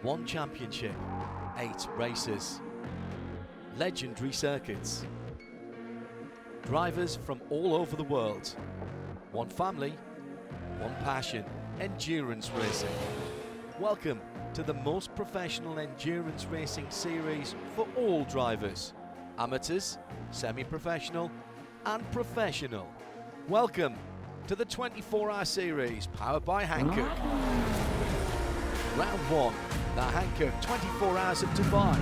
One championship, 8 races, legendary circuits, drivers from all over the world, one family, one passion, endurance racing. Welcome to the most professional endurance racing series for all drivers, amateurs, semi-professional and professional. Welcome to the 24-hour series powered by Hankook. Round 1, the Hankook 24 Hours of Dubai.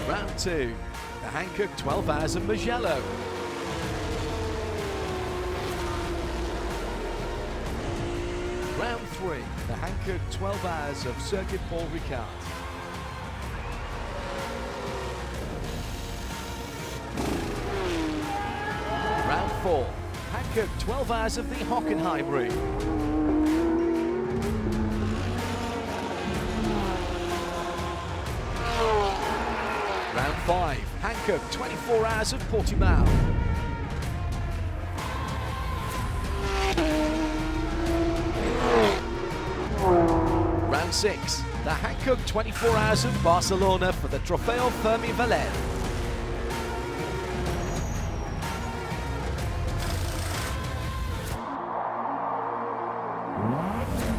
Round 2, the Hankook 12 Hours of MUGELLO. Round 3, the Hankook 12 Hours of Circuit Paul Ricard. Round 4, Hankook 12 Hours of the Hockenheim Ring. Round 5, Hankook 24 Hours of Portimao. Round 6, the Hankook 24 Hours of Barcelona for the Trofeo Fermi Valer.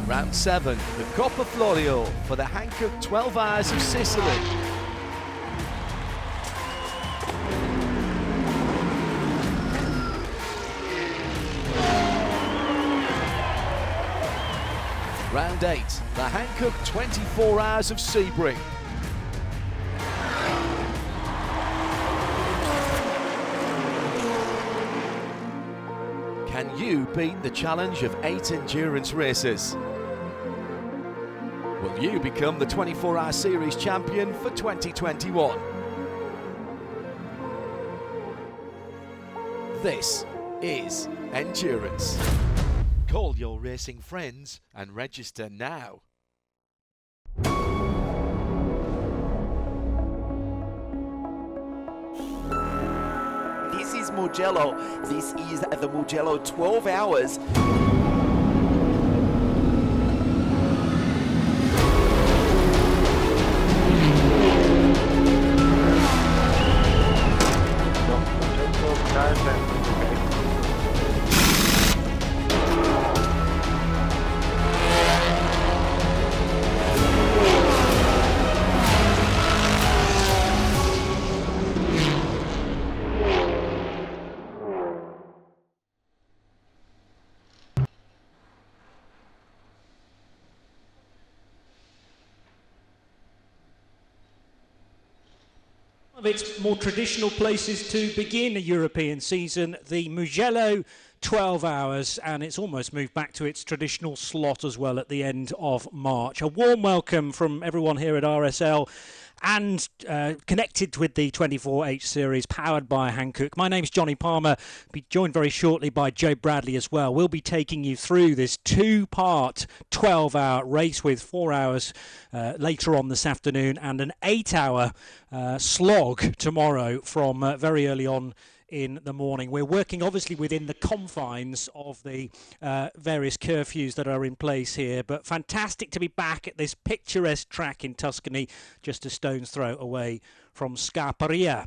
Round 7, the Coppa Florio for the Hankook 12 Hours of Sicily. Round 8, the Hankook 24 Hours of Sebring. Can you beat the challenge of 8 endurance races? Will you become the 24-hour series champion for 2021? This is endurance. Call your racing friends and register now. This is MUGELLO. This is the MUGELLO 12 Hours. Of its more traditional places to begin a European season, the MUGELLO 12 Hours, and it's almost moved back to its traditional slot as well at the end of March. A warm welcome from everyone here at RSL and connected with the 24H series powered by Hankook. My name's Johnny Palmer, be joined very shortly by Joe Bradley as well. We'll be taking you through this 2-part 12-hour race with 4 hours later on this afternoon and an 8-hour slog tomorrow from very early on in the morning. We're working obviously within the confines of the various curfews that are in place here, but fantastic to be back at this picturesque track in Tuscany, just a stone's throw away from Scarperia.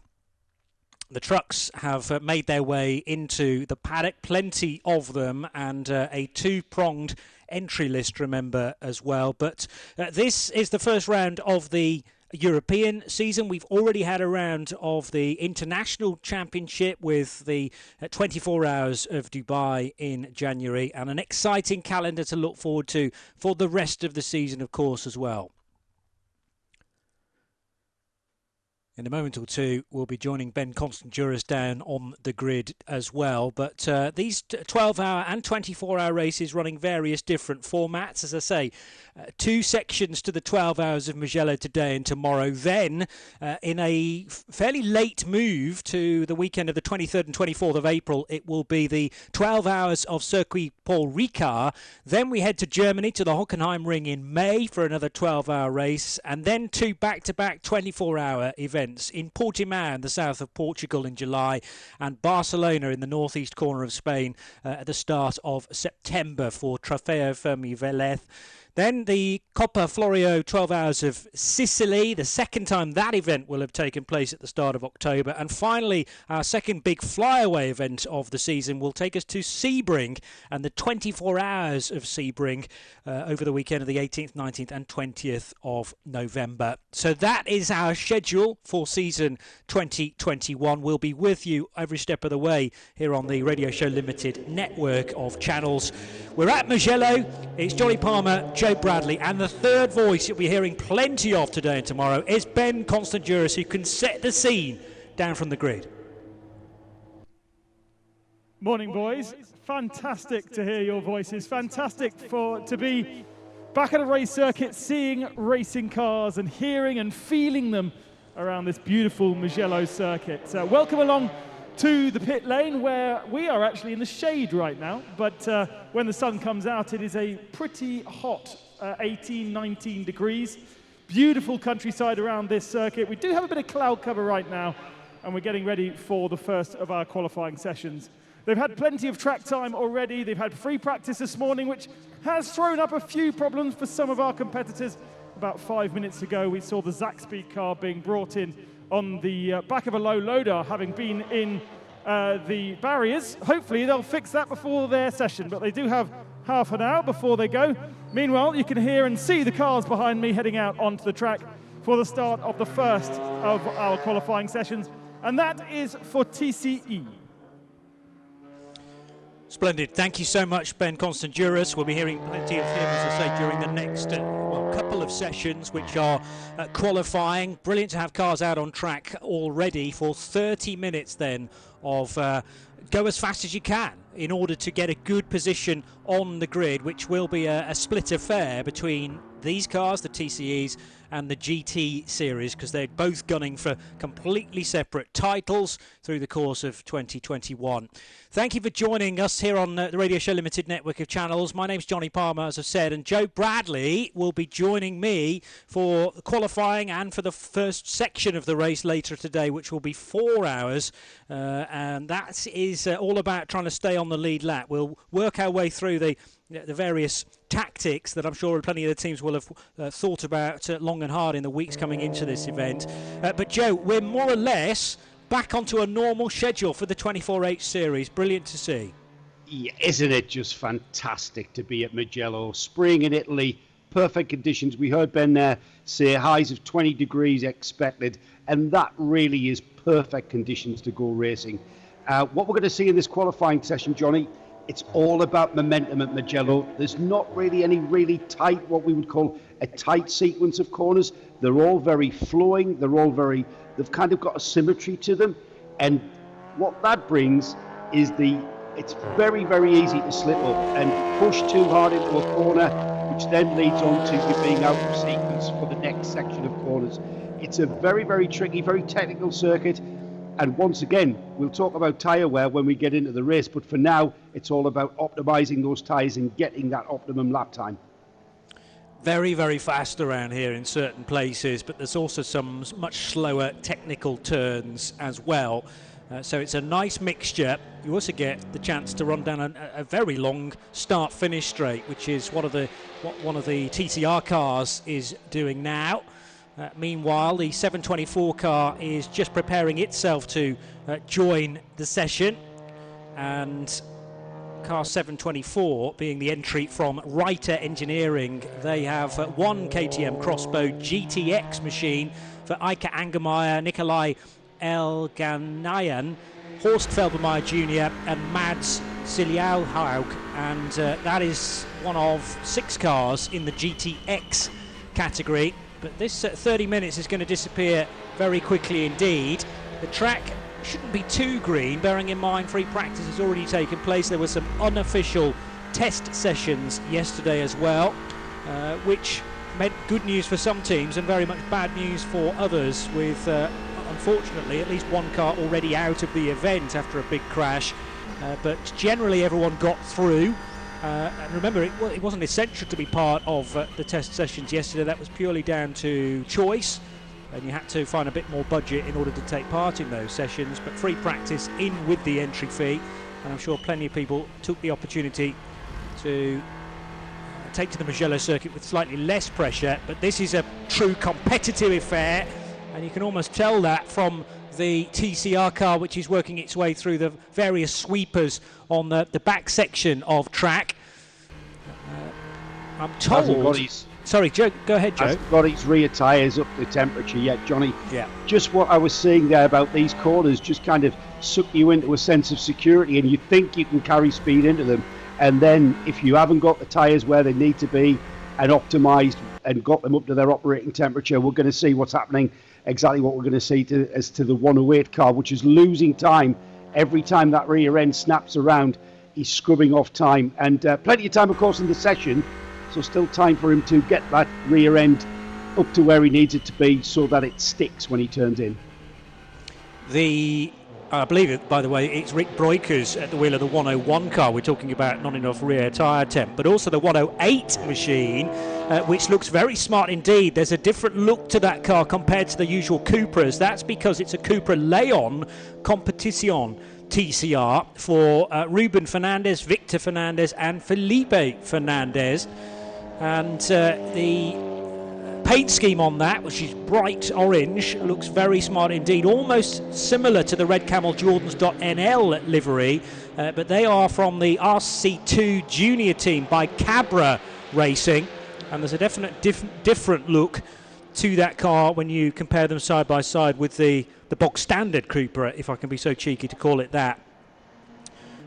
The trucks have made their way into the paddock, plenty of them, and a 2-pronged entry list, remember, as well. But this is the first round of the European season. We've already had a round of the International Championship with the 24 Hours of Dubai in January, and an exciting calendar to look forward to for the rest of the season, of course, as well. In a moment or two, we'll be joining Ben Constanduras down on the grid as well. But these 12-hour and 24-hour races running various different formats. As I say, 2 sections to the 12 Hours of MUGELLO today and tomorrow. Then, in a fairly late move to the weekend of the 23rd and 24th of April, it will be the 12 Hours of Circuit Paul Ricard. Then we head to Germany to the Hockenheim Ring in May for another 12-hour race. And then 2 back-to-back 24-hour events events in Portimao in the south of Portugal in July, and Barcelona in the northeast corner of Spain at the start of September for Trofeo Fermi Velez. Then the Coppa Florio 12 Hours of Sicily, the second time that event will have taken place at the start of October. And finally, our second big flyaway event of the season will take us to Sebring and the 24 Hours of Sebring over the weekend of the 18th, 19th and 20th of November. So that is our schedule for season 2021. We'll be with you every step of the way here on the Radio Show Limited network of channels. We're at Mugello. It's Johnny Palmer, Joe Bradley, and the third voice you'll be hearing plenty of today and tomorrow is Ben Constanduris, who can set the scene down from the grid. Morning, boys. Fantastic to hear your voices. Fantastic to be back at a race circuit, seeing racing cars and hearing and feeling them around this beautiful Mugello circuit. Welcome along to the pit lane, where we are actually in the shade right now, but when the sun comes out it is a pretty hot 18, 19 degrees. Beautiful countryside around this circuit. We do have a bit of cloud cover right now, and we're getting ready for the first of our qualifying sessions. They've had plenty of track time already. They've had free practice this morning, which has thrown up a few problems for some of our competitors. About 5 minutes ago we saw the Zaxby car being brought in on the back of a low loader, having been in the barriers. Hopefully they'll fix that before their session, but they do have half an hour before they go. Meanwhile, you can hear and see the cars behind me heading out onto the track for the start of the first of our qualifying sessions, and that is for TCE. Splendid. Thank you so much, Ben Constanduris. We'll be hearing plenty of him, as I say, during the next couple of sessions, which are qualifying. Brilliant to have cars out on track already for 30 minutes then of go as fast as you can in order to get a good position on the grid, which will be a split affair between these cars, the TCEs, and the GT series, because they're both gunning for completely separate titles through the course of 2021. Thank you for joining us here on the Radio Show Limited network of channels. My name's Johnny Palmer, as I've said, and Joe Bradley will be joining me for qualifying and for the first section of the race later today, which will be 4 hours, and that is all about trying to stay on the lead lap. We'll work our way through the various tactics that I'm sure plenty of the teams will have thought about long and hard in the weeks coming into this event. But Joe, we're more or less back onto a normal schedule for the 24H series. Brilliant to see. Yeah, isn't it just fantastic to be at Mugello? Spring in Italy, perfect conditions. We heard Ben there say highs of 20 degrees expected, and that really is perfect conditions to go racing. What we're going to see in this qualifying session, Johnny, it's all about momentum at Mugello. There's not really any really tight, what we would call a tight sequence of corners. They're all very flowing. They've kind of got a symmetry to them. And what that brings is it's very, very easy to slip up and push too hard into a corner, which then leads on to you being out of sequence for the next section of corners. It's a very, very tricky, very technical circuit. And once again, we'll talk about tyre wear when we get into the race, but for now, it's all about optimising those tyres and getting that optimum lap time. Very, very fast around here in certain places, but there's also some much slower technical turns as well. So it's a nice mixture. You also get the chance to run down a very long start-finish straight, which is what one of the TCR cars is doing now. Meanwhile, the 724 car is just preparing itself to join the session, and car 724 being the entry from Reiter Engineering. They have one KTM Crossbow GTX machine for Eike Angermeyer, Nikolai Elganayan, Horst Felbermeyer Jr. and Mads Siljahaug, and that is one of 6 cars in the GTX category. But this 30 minutes is going to disappear very quickly indeed. The track shouldn't be too green, bearing in mind free practice has already taken place. There were some unofficial test sessions yesterday as well, which meant good news for some teams and very much bad news for others, with unfortunately at least one car already out of the event after a big crash. But generally everyone got through. And remember, it wasn't essential to be part of the test sessions yesterday. That was purely down to choice. and you had to find a bit more budget in order to take part in those sessions. But free practice in with the entry fee, and I'm sure plenty of people took the opportunity to take to the Mugello circuit with slightly less pressure. But this is a true competitive affair, and you can almost tell that from the TCR car, which is working its way through the various sweepers on the back section of track. I'm told... Sorry, Joe, go ahead, Joe. Hasn't got its rear tyres up to temperature yet, Johnny. Yeah. Just what I was saying there about these corners just kind of suck you into a sense of security, and you think you can carry speed into them. And then if you haven't got the tyres where they need to be and optimised and got them up to their operating temperature, we're going to see what's happening, exactly what we're going to see as to the 108 car, which is losing time every time that rear end snaps around. He's scrubbing off time, and plenty of time, of course, in the session. So still time for him to get that rear end up to where he needs it to be so that it sticks when he turns in. I believe it, by the way, it's Rick Breukers at the wheel of the 101 car. We're talking about not enough rear tyre temp, but also the 108 machine, which looks very smart indeed. There's a different look to that car compared to the usual Cupras. That's because it's a Cupra Leon Competition TCR for Ruben Fernandez, Victor Fernandez and Felipe Fernandez. And the paint scheme on that, which is bright orange, looks very smart indeed, almost similar to the Red Camel Jordans.NL livery, but they are from the RC2 junior team by Cabra Racing, and there's a definite different look to that car when you compare them side by side with the box standard Cupra, if I can be so cheeky to call it that.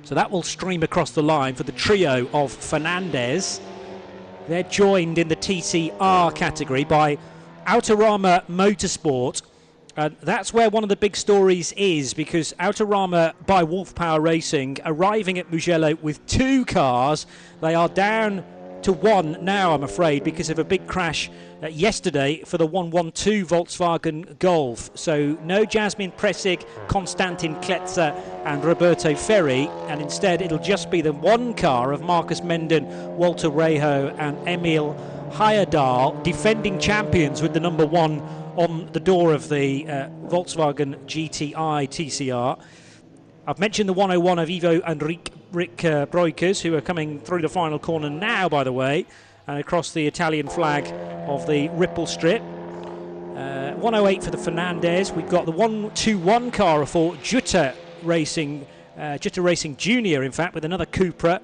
So that will stream across the line for the trio of Fernandez. They're joined in the TCR category by Autorama Motorsport. That's where one of the big stories is, because Autorama by Wolf Power Racing arriving at Mugello with two cars. They are down to one now, I'm afraid, because of a big crash yesterday for the 112 Volkswagen Golf. So no Jasmin Pressig, Konstantin Kletzer and Roberto Ferri, and instead it'll just be the one car of Marcus Menden, Walter Rejo and Emil Heyerdahl, defending champions, with the number one on the door of the Volkswagen GTI TCR. I've mentioned the 101 of Ivo and Rick Breukers, who are coming through the final corner now, by the way, and across the Italian flag of the Ripple Strip. 108 for the Fernandez. We've got the 121 car for Jutta Racing Junior, in fact, with another Cupra.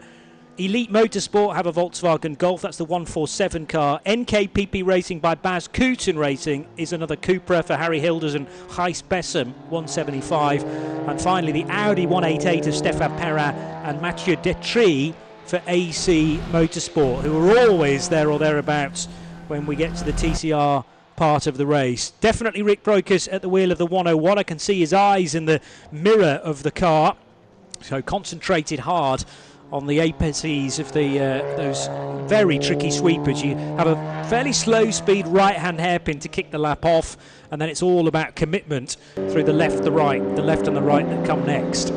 Elite Motorsport have a Volkswagen Golf, that's the 147 car. NKPP Racing by Baz Kooten Racing is another Cupra for Harry Hilders and Gijs Bessem, 175. And finally the Audi 188 of Stefan Perrin and Mathieu Detry for AC Motorsport, who are always there or thereabouts when we get to the TCR part of the race. Definitely Rick Breukers at the wheel of the 101. I can see his eyes in the mirror of the car, so concentrated hard on the apeces of those very tricky sweepers. You have a fairly slow speed right hand hairpin to kick the lap off, and then it's all about commitment through the left, the right, the left and the right that come next.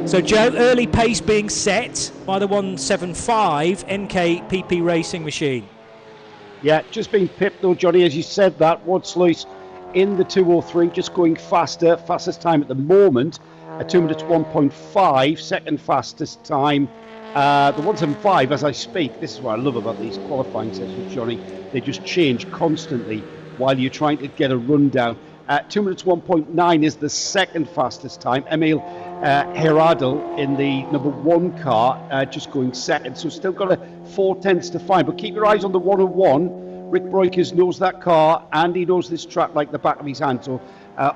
So Joe, early pace being set by the 175 NKPP Racing machine. Yeah, just being pipped though, Johnny, as you said that. Woodsluis in the 203, just going faster, fastest time at the moment. 2 minutes 1.5, second fastest time. The 175, as I speak, this is what I love about these qualifying sessions, Johnny. They just change constantly while you're trying to get a rundown. 2 minutes 1.9 is the second fastest time. Emil Heyerdahl in the number one car, just going second. So still got a 4/10 to find. But keep your eyes on the 101. Rick Breukers knows that car and he knows this track like the back of his hand. So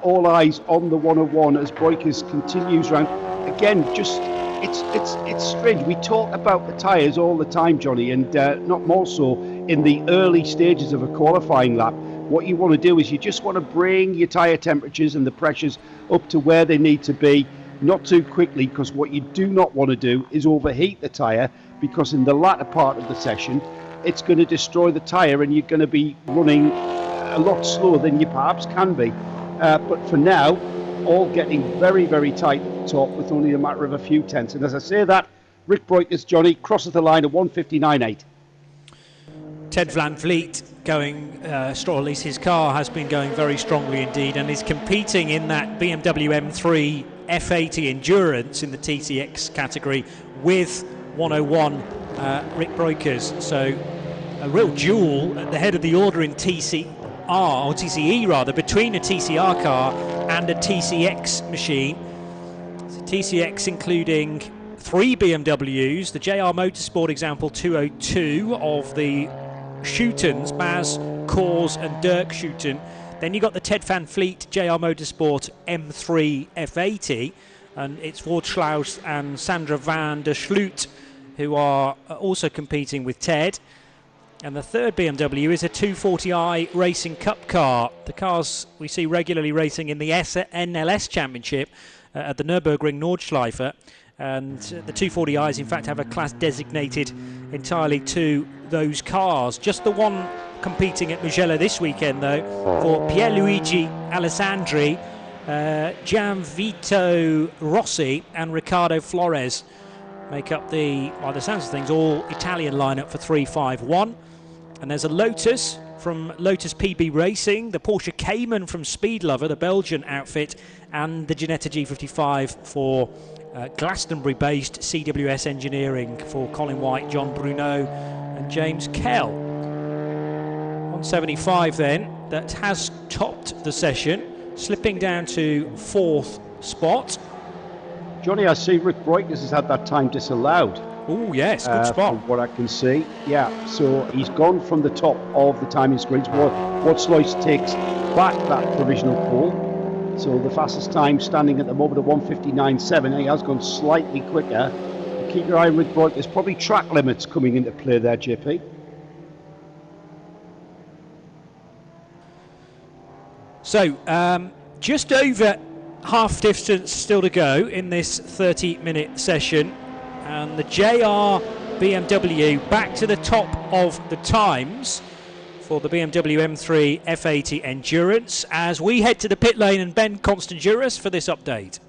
all eyes on the 101 as Breukers continues round. Again, just it's strange. We talk about the tyres all the time, Johnny, and not more so in the early stages of a qualifying lap. What you want to do is you just want to bring your tyre temperatures and the pressures up to where they need to be, not too quickly, because what you do not want to do is overheat the tyre, because in the latter part of the session it's going to destroy the tyre and you're going to be running a lot slower than you perhaps can be. But for now, all getting very, very tight at the top with only a matter of a few tenths. And as I say that, Rick Breukers, Johnny, crosses the line at 1:59.8. Ted Van Vliet or at least his car has been going very strongly indeed, and is competing in that BMW M3 F80 Endurance in the TCX category with 101 Rick Breukers. So a real duel at the head of the order in TCE rather, between a TCR car and a TCX machine. So TCX including 3 BMWs, the JR Motorsport Example 202 of the Schoutens, Baz, Kors and Dirk Schouten. Then you got the Ted van Vliet JR Motorsport M3 F80, and it's Voortschlaus and Sandra van der Sloot who are also competing with Ted. And the third BMW is a 240i Racing Cup car. The cars we see regularly racing in the NLS Championship at the Nürburgring Nordschleife. And the 240i's in fact have a class designated entirely to those cars. Just the one competing at Mugello this weekend though, for Pierluigi Alessandri, Gianvito Rossi and Riccardo Flores make up the, by the sounds of things, all Italian lineup for 351. And there's a Lotus from Lotus PB Racing, the Porsche Cayman from Speed Lover, the Belgian outfit, and the Ginetta G55 for Glastonbury-based CWS Engineering for Colin White, John Bruno and James Kell. 175 then, that has topped the session, slipping down to 4th spot. Johnny, I see Rick Breukers has had that time disallowed. Oh yes, good spot. From what I can see. Yeah, so he's gone from the top of the timing screens. Voortschlaus takes back that provisional pole. So the fastest time standing at the moment at 1:59.7. He has gone slightly quicker. Keep your eye on Rick Breukers. There's probably track limits coming into play there, JP. So just over half distance still to go in this 30-minute session, and the JR BMW back to the top of the times for the BMW M3 F80 Endurance as we head to the pit lane and Ben Constanduras for this update.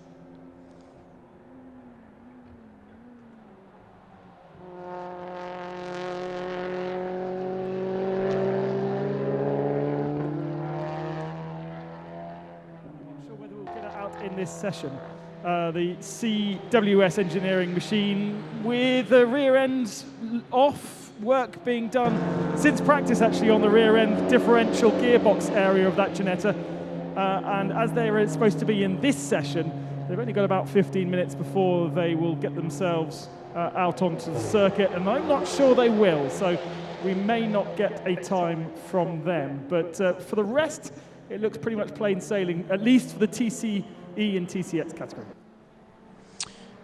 In this session, the CWS Engineering machine with the rear end off, work being done since practice actually on the rear end differential gearbox area of that Ginetta, and as they are supposed to be in this session, they've only got about 15 minutes before they will get themselves out onto the circuit, and I'm not sure they will, so we may not get a time from them, but for the rest it looks pretty much plain sailing, at least for the TCE and TCX category.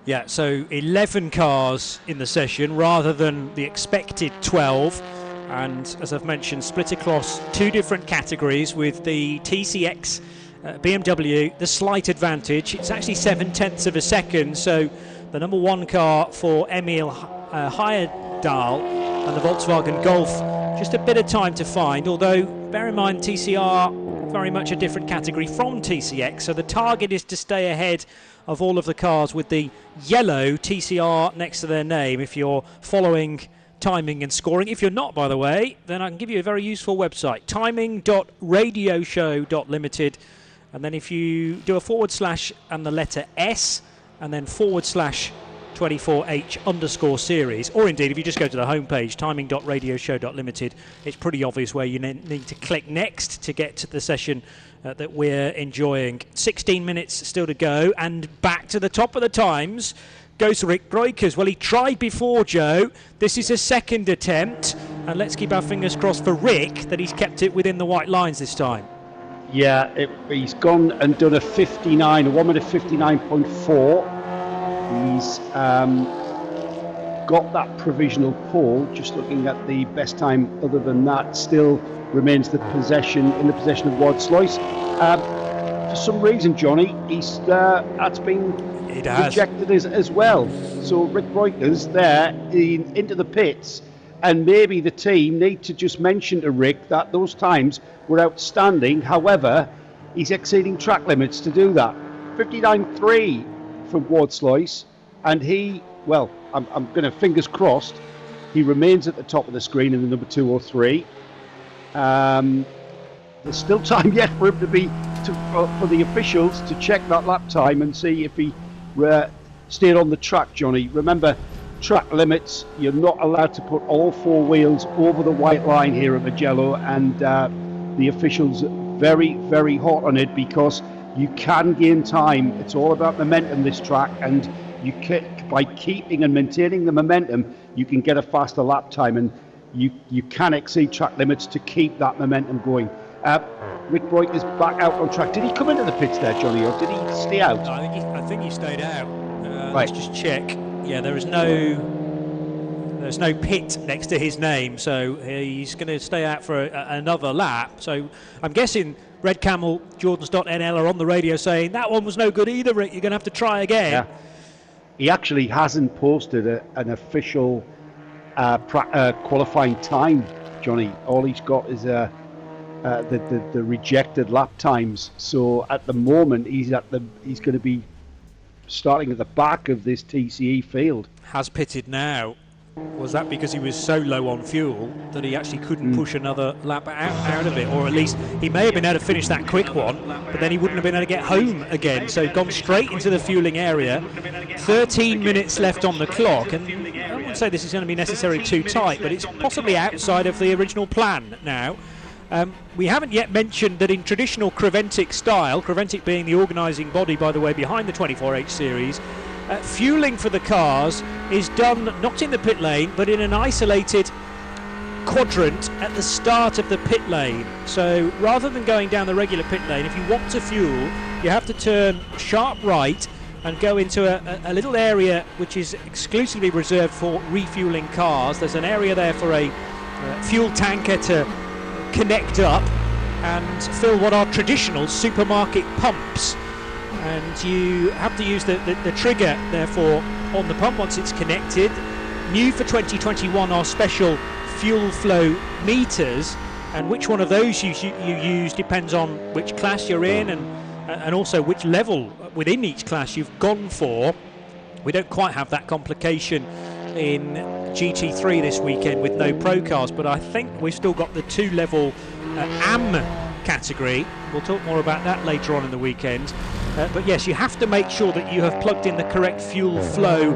Yeah, so 11 cars in the session rather than the expected 12, and as I've mentioned, split across 2 different categories with the TCX BMW, the slight advantage. It's actually 7/10 of a second, so the number 1 car for Emil Heyerdahl and the Volkswagen Golf, just a bit of time to find, although bear in mind TCR very much a different category from TCX, so the target is to stay ahead of all of the cars with the yellow TCR next to their name if you're following timing and scoring. If you're not, by the way, then I can give you a very useful website, timing.radioshow.limited, and then if you do a / and the letter S and then / 24H_series, or indeed if you just go to the homepage timing.radioshow.limited, it's pretty obvious where you need to click next to get to the session that we're enjoying. 16 minutes still to go, and back to the top of the times goes Rick Breukers. Well, he tried before, Joe. This is a second attempt, and let's keep our fingers crossed for Rick that he's kept it within the white lines this time. Yeah, he's gone and done a 1 minute 59.4. He's got that provisional pole. Just looking at the best time other than that, still remains in the possession of Voortschlaus. For some reason, Johnny, that's been rejected as well. So Rick Breukers there into the pits, and maybe the team need to just mention to Rick that those times were outstanding. However, he's exceeding track limits to do that. 59.3 from Voortschlaus, and I'm going to fingers crossed he remains at the top of the screen in the number 2 or 3. There's still time yet for him for the officials to check that lap time and see if he stayed on the track, Johnny. Remember, track limits, you're not allowed to put all four wheels over the white line here at Mugello, and the officials very, very hot on it because you can gain time. It's all about momentum, this track, and by keeping and maintaining the momentum, you can get a faster lap time, and you can exceed track limits to keep that momentum going. Rick Broik is back out on track. Did he come into the pits there, Johnny, or did he stay out? No, I think he stayed out. Right. Let's just check. Yeah, there's no pit next to his name, so he's going to stay out for another lap. So I'm guessing Red Camel, Jordans.nl are on the radio saying that one was no good either, Rick. You're going to have to try again. Yeah. He actually hasn't posted an official qualifying time, Johnny. All he's got is the rejected lap times. So at the moment, he's going to be starting at the back of this TCE field. Has pitted now. Was that because he was so low on fuel that he actually couldn't push another lap out of it? Or at least he may have been able to finish that quick one, but then he wouldn't have been able to get home again. So gone straight into the fueling area. 13 minutes left on the clock, and I wouldn't say this is going to be necessarily too tight, but it's possibly outside of the original plan now. We haven't yet mentioned that in traditional Creventic style, Creventic being the organising body, by the way, behind the 24H series, fueling for the cars is done not in the pit lane but in an isolated quadrant at the start of the pit lane. So rather than going down the regular pit lane, if you want to fuel, you have to turn sharp right and go into a little area which is exclusively reserved for refueling cars. There's an area there for a fuel tanker to connect up and fill what are traditional supermarket pumps, and you have to use the trigger therefore on the pump once it's connected. New for 2021 are special fuel flow meters, and which one of those you use depends on which class you're in and also which level within each class you've gone for. We don't quite have that complication in GT3 this weekend with no pro cars, but I think we've still got the two-level AM category. We'll talk more about that later on in the weekend. But yes, you have to make sure that you have plugged in the correct fuel flow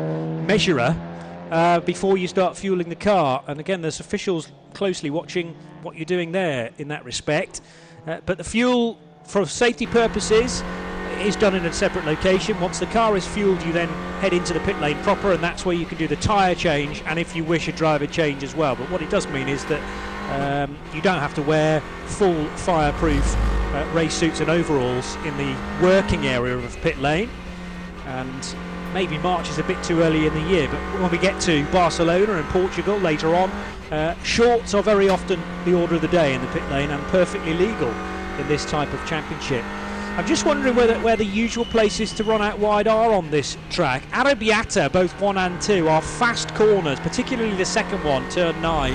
measurer before you start fueling the car. And again, there's officials closely watching what you're doing there in that respect. But the fuel, for safety purposes, is done in a separate location. Once the car is fueled, you then head into the pit lane proper, and that's where you can do the tyre change and, if you wish, a driver change as well. But what it does mean is that you don't have to wear full fireproof race suits and overalls in the working area of pit lane. And maybe March is a bit too early in the year, but when we get to Barcelona and Portugal later on, shorts are very often the order of the day in the pit lane and perfectly legal in this type of championship. I'm just wondering where the usual places to run out wide are on this track. Arrabbiata, both 1 and 2, are fast corners, particularly the second one, turn 9,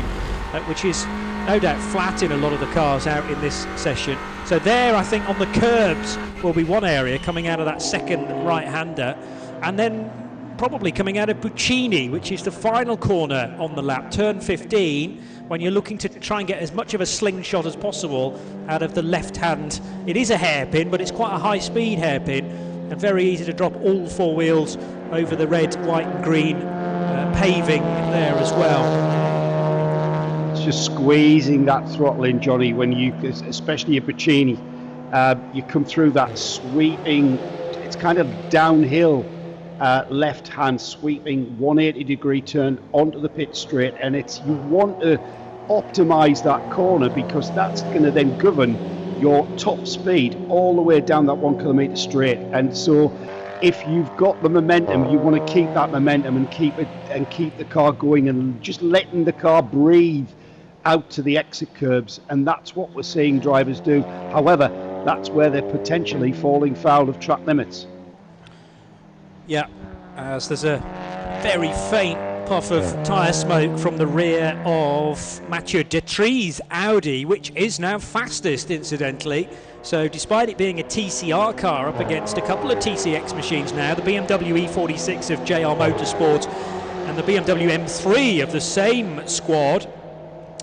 which is no doubt flat in a lot of the cars out in this session. So there, I think, on the curbs will be one area coming out of that second right-hander, and then probably coming out of Puccini, which is the final corner on the lap, turn 15, when you're looking to try and get as much of a slingshot as possible out of the left hand. It is a hairpin, but it's quite a high-speed hairpin, and very easy to drop all four wheels over the red, white and green paving there as well. It's just squeezing that throttle in, Johnny, when you, especially at Puccini, you come through that sweeping, it's kind of downhill left hand sweeping 180-degree turn onto the pit straight, and you want to optimize that corner because that's going to then govern your top speed all the way down that 1 kilometer straight. And so if you've got the momentum, you want to keep that momentum and keep the car going and just letting the car breathe out to the exit curbs, and that's what we're seeing drivers do. However, that's where they're potentially falling foul of track limits. Yeah, as there's a very faint puff of tyre smoke from the rear of Mathieu Detries' Audi, which is now fastest, incidentally. So despite it being a TCR car up against a couple of TCX machines now, the BMW E46 of JR Motorsport and the BMW M3 of the same squad,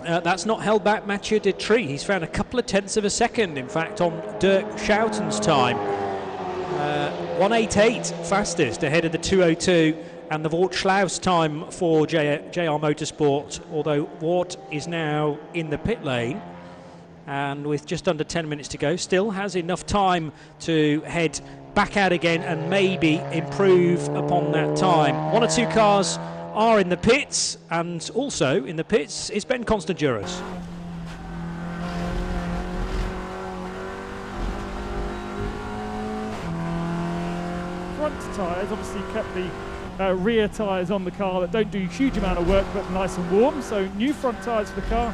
That's not held back Mathieu Detry. He's found a couple of tenths of a second, in fact, on Dirk Schouten's time. 1:88 fastest ahead of the 2:02 and the Wout Schlaus time for JR Motorsport, although Wout is now in the pit lane and with just under 10 minutes to go still has enough time to head back out again and maybe improve upon that time. One or two cars are in the pits, and also in the pits is Ben Constanduros. Front tyres obviously kept the rear tyres on the car that don't do a huge amount of work but nice and warm, so new front tyres for the car.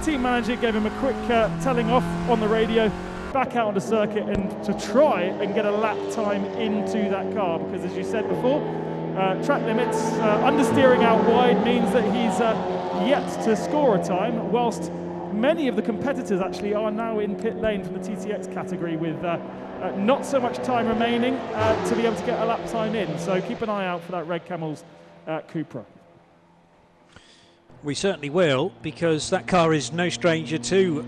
Team manager gave him a quick telling off on the radio, back out on the circuit and to try and get a lap time into that car, because as you said before, track limits, understeering out wide means that he's yet to score a time, whilst many of the competitors actually are now in pit lane from the TCX category with not so much time remaining to be able to get a lap time in. So keep an eye out for that Red Camels Cupra. We certainly will, because that car is no stranger to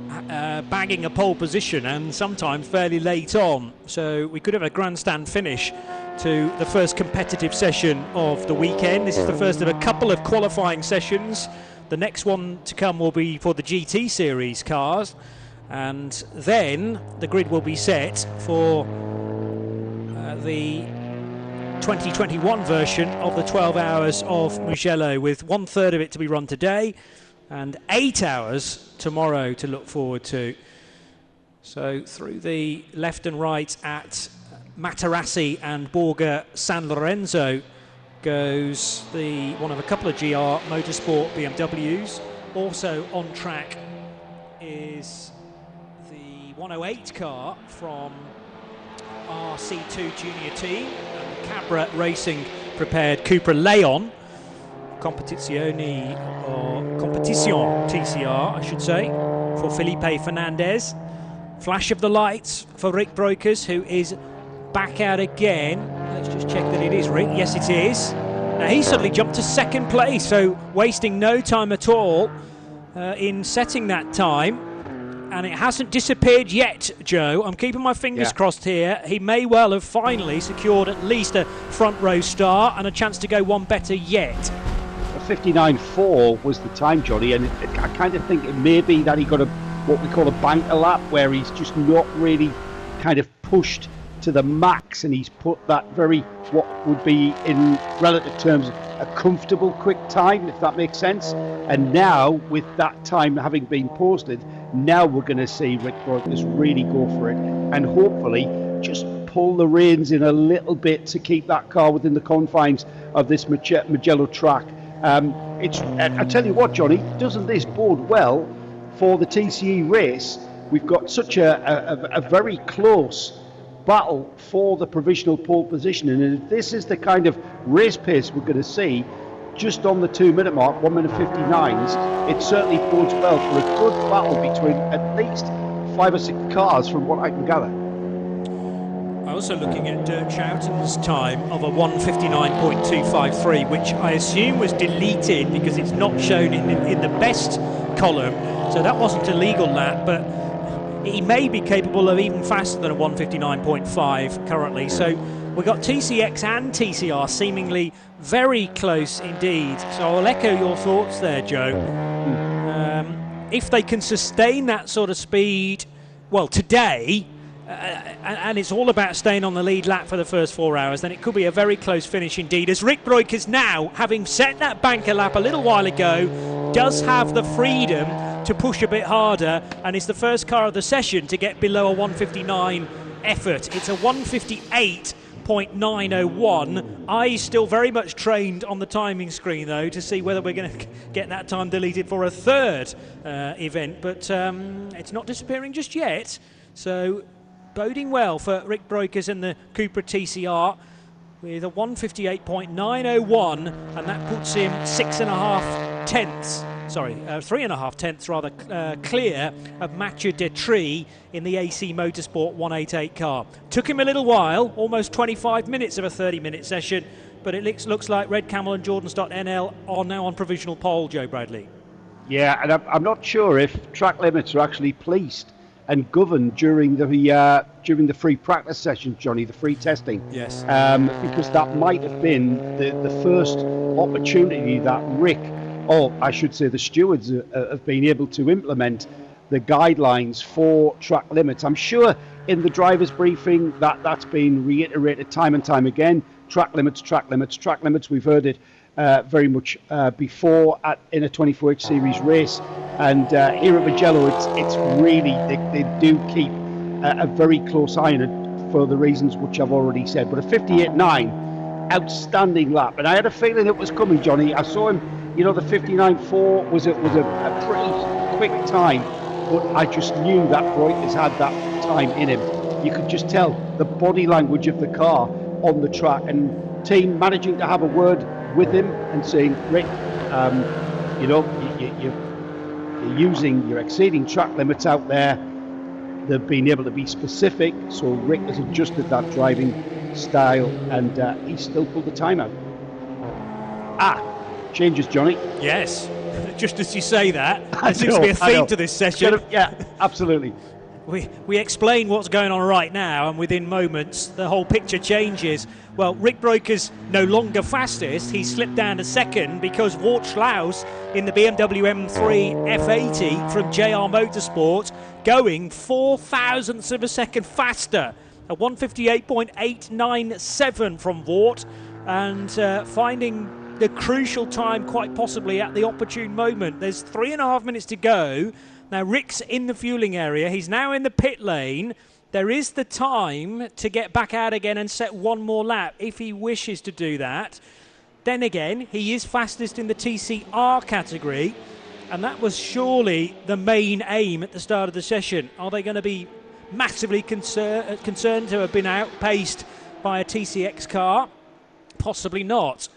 bagging a pole position, and sometimes fairly late on. So we could have a grandstand finish to the first competitive session of the weekend. This is the first of a couple of qualifying sessions. The next one to come will be for the GT Series cars, and then the grid will be set for the 2021 version of the 12 hours of Mugello, with 1/3 of it to be run today and 8 hours tomorrow to look forward to. So through the left and right at Materassi and Borga San Lorenzo goes the one of a couple of GR Motorsport BMWs. Also on track is the 108 car from RC2 Junior Team and the Cabra Racing prepared Cupra Leon Competition TCR, I should say, for Felipe Fernandez. Flash of the lights for Rick Breukers, who is back out again. Let's just check that it is Rick. Yes, it is. Now he suddenly jumped to second place, so wasting no time at all in setting that time. And it hasn't disappeared yet, Joe. I'm keeping my fingers crossed here. He may well have finally secured at least a front row start and a chance to go one better yet. 59.4 was the time, Johnny, and I kind of think it may be that he got what we call a banker lap, where he's just not really kind of pushed to the max, and he's put that very, what would be in relative terms, a comfortable quick time, if that makes sense. And now, with that time having been posted, now we're going to see Rick Breukers really go for it and hopefully just pull the reins in a little bit to keep that car within the confines of this Mugello track. I tell you what, Johnny, doesn't this bode well for the TCE race? We've got such a very close battle for the provisional pole position, and if this is the kind of race pace we're going to see just on the 2 minute mark, 1 minute 59s, it certainly bodes well for a good battle between at least 5 or 6 cars from what I can gather. Also looking at Dirk Schouten's time of a 1:59.253, which I assume was deleted because it's not shown in the best column, so that wasn't a legal lap, but he may be capable of even faster than a 1:59.5 currently. So we've got TCX and TCR seemingly very close indeed. So I'll echo your thoughts there, Joe. If they can sustain that sort of speed, well, today, and it's all about staying on the lead lap for the first 4 hours, then it could be a very close finish indeed, as Rick Breukers now, having set that banker lap a little while ago, does have the freedom to push a bit harder, and is the first car of the session to get below a 1:59 effort. It's a 1:58.901. Eyes still very much trained on the timing screen, though, to see whether we're going to get that time deleted for a third event, but it's not disappearing just yet. So boding well for Rick Breukers and the Cupra TCR with a 1:58.901, and that puts him 3.5 tenths rather clear of Mathieu Detry in the AC Motorsport 188 car. Took him a little while, almost 25 minutes of a 30-minute session, but it looks like Red Camel and Jordan Stott NL are now on provisional pole, Joe Bradley. Yeah, and I'm not sure if track limits are actually policed and governed during the free practice sessions, Johnny, the free testing. Yes. Because that might have been the first opportunity that Rick, or I should say the stewards, have been able to implement the guidelines for track limits. I'm sure in the driver's briefing that's been reiterated time and time again. Track limits, track limits, track limits. We've heard it very much before in a 24H series race, and here at Mugello it's really they do keep a very close eye on it for the reasons which I've already said. But a 58.9, outstanding lap, and I had a feeling it was coming, Johnny. I saw him, the 59.4 was a pretty quick time, but I just knew that Breukers had that time in him. You could just tell the body language of the car on the track, and team managing to have a word with him and saying, Rick, you're exceeding track limits out there. They've been able to be specific, so Rick has adjusted that driving style, and he's still pulled the time out. Changes, Johnny. Yes, just as you say that, there seems to be a theme to this session. Yeah, absolutely. We explain what's going on right now, and within moments the whole picture changes. Well, Rick Breukers no longer fastest. He slipped down to second because Wout Schlaus in the BMW M3 F80 from JR Motorsport going 4 thousandths of a second faster. A 158.897 from Wout, and finding the crucial time quite possibly at the opportune moment. There's 3.5 minutes to go. Now, Rick's in the fueling area. He's now in the pit lane. There is the time to get back out again and set one more lap if he wishes to do that. Then again, he is fastest in the TCR category, and that was surely the main aim at the start of the session. Are they going to be massively concerned to have been outpaced by a TCX car? Possibly not.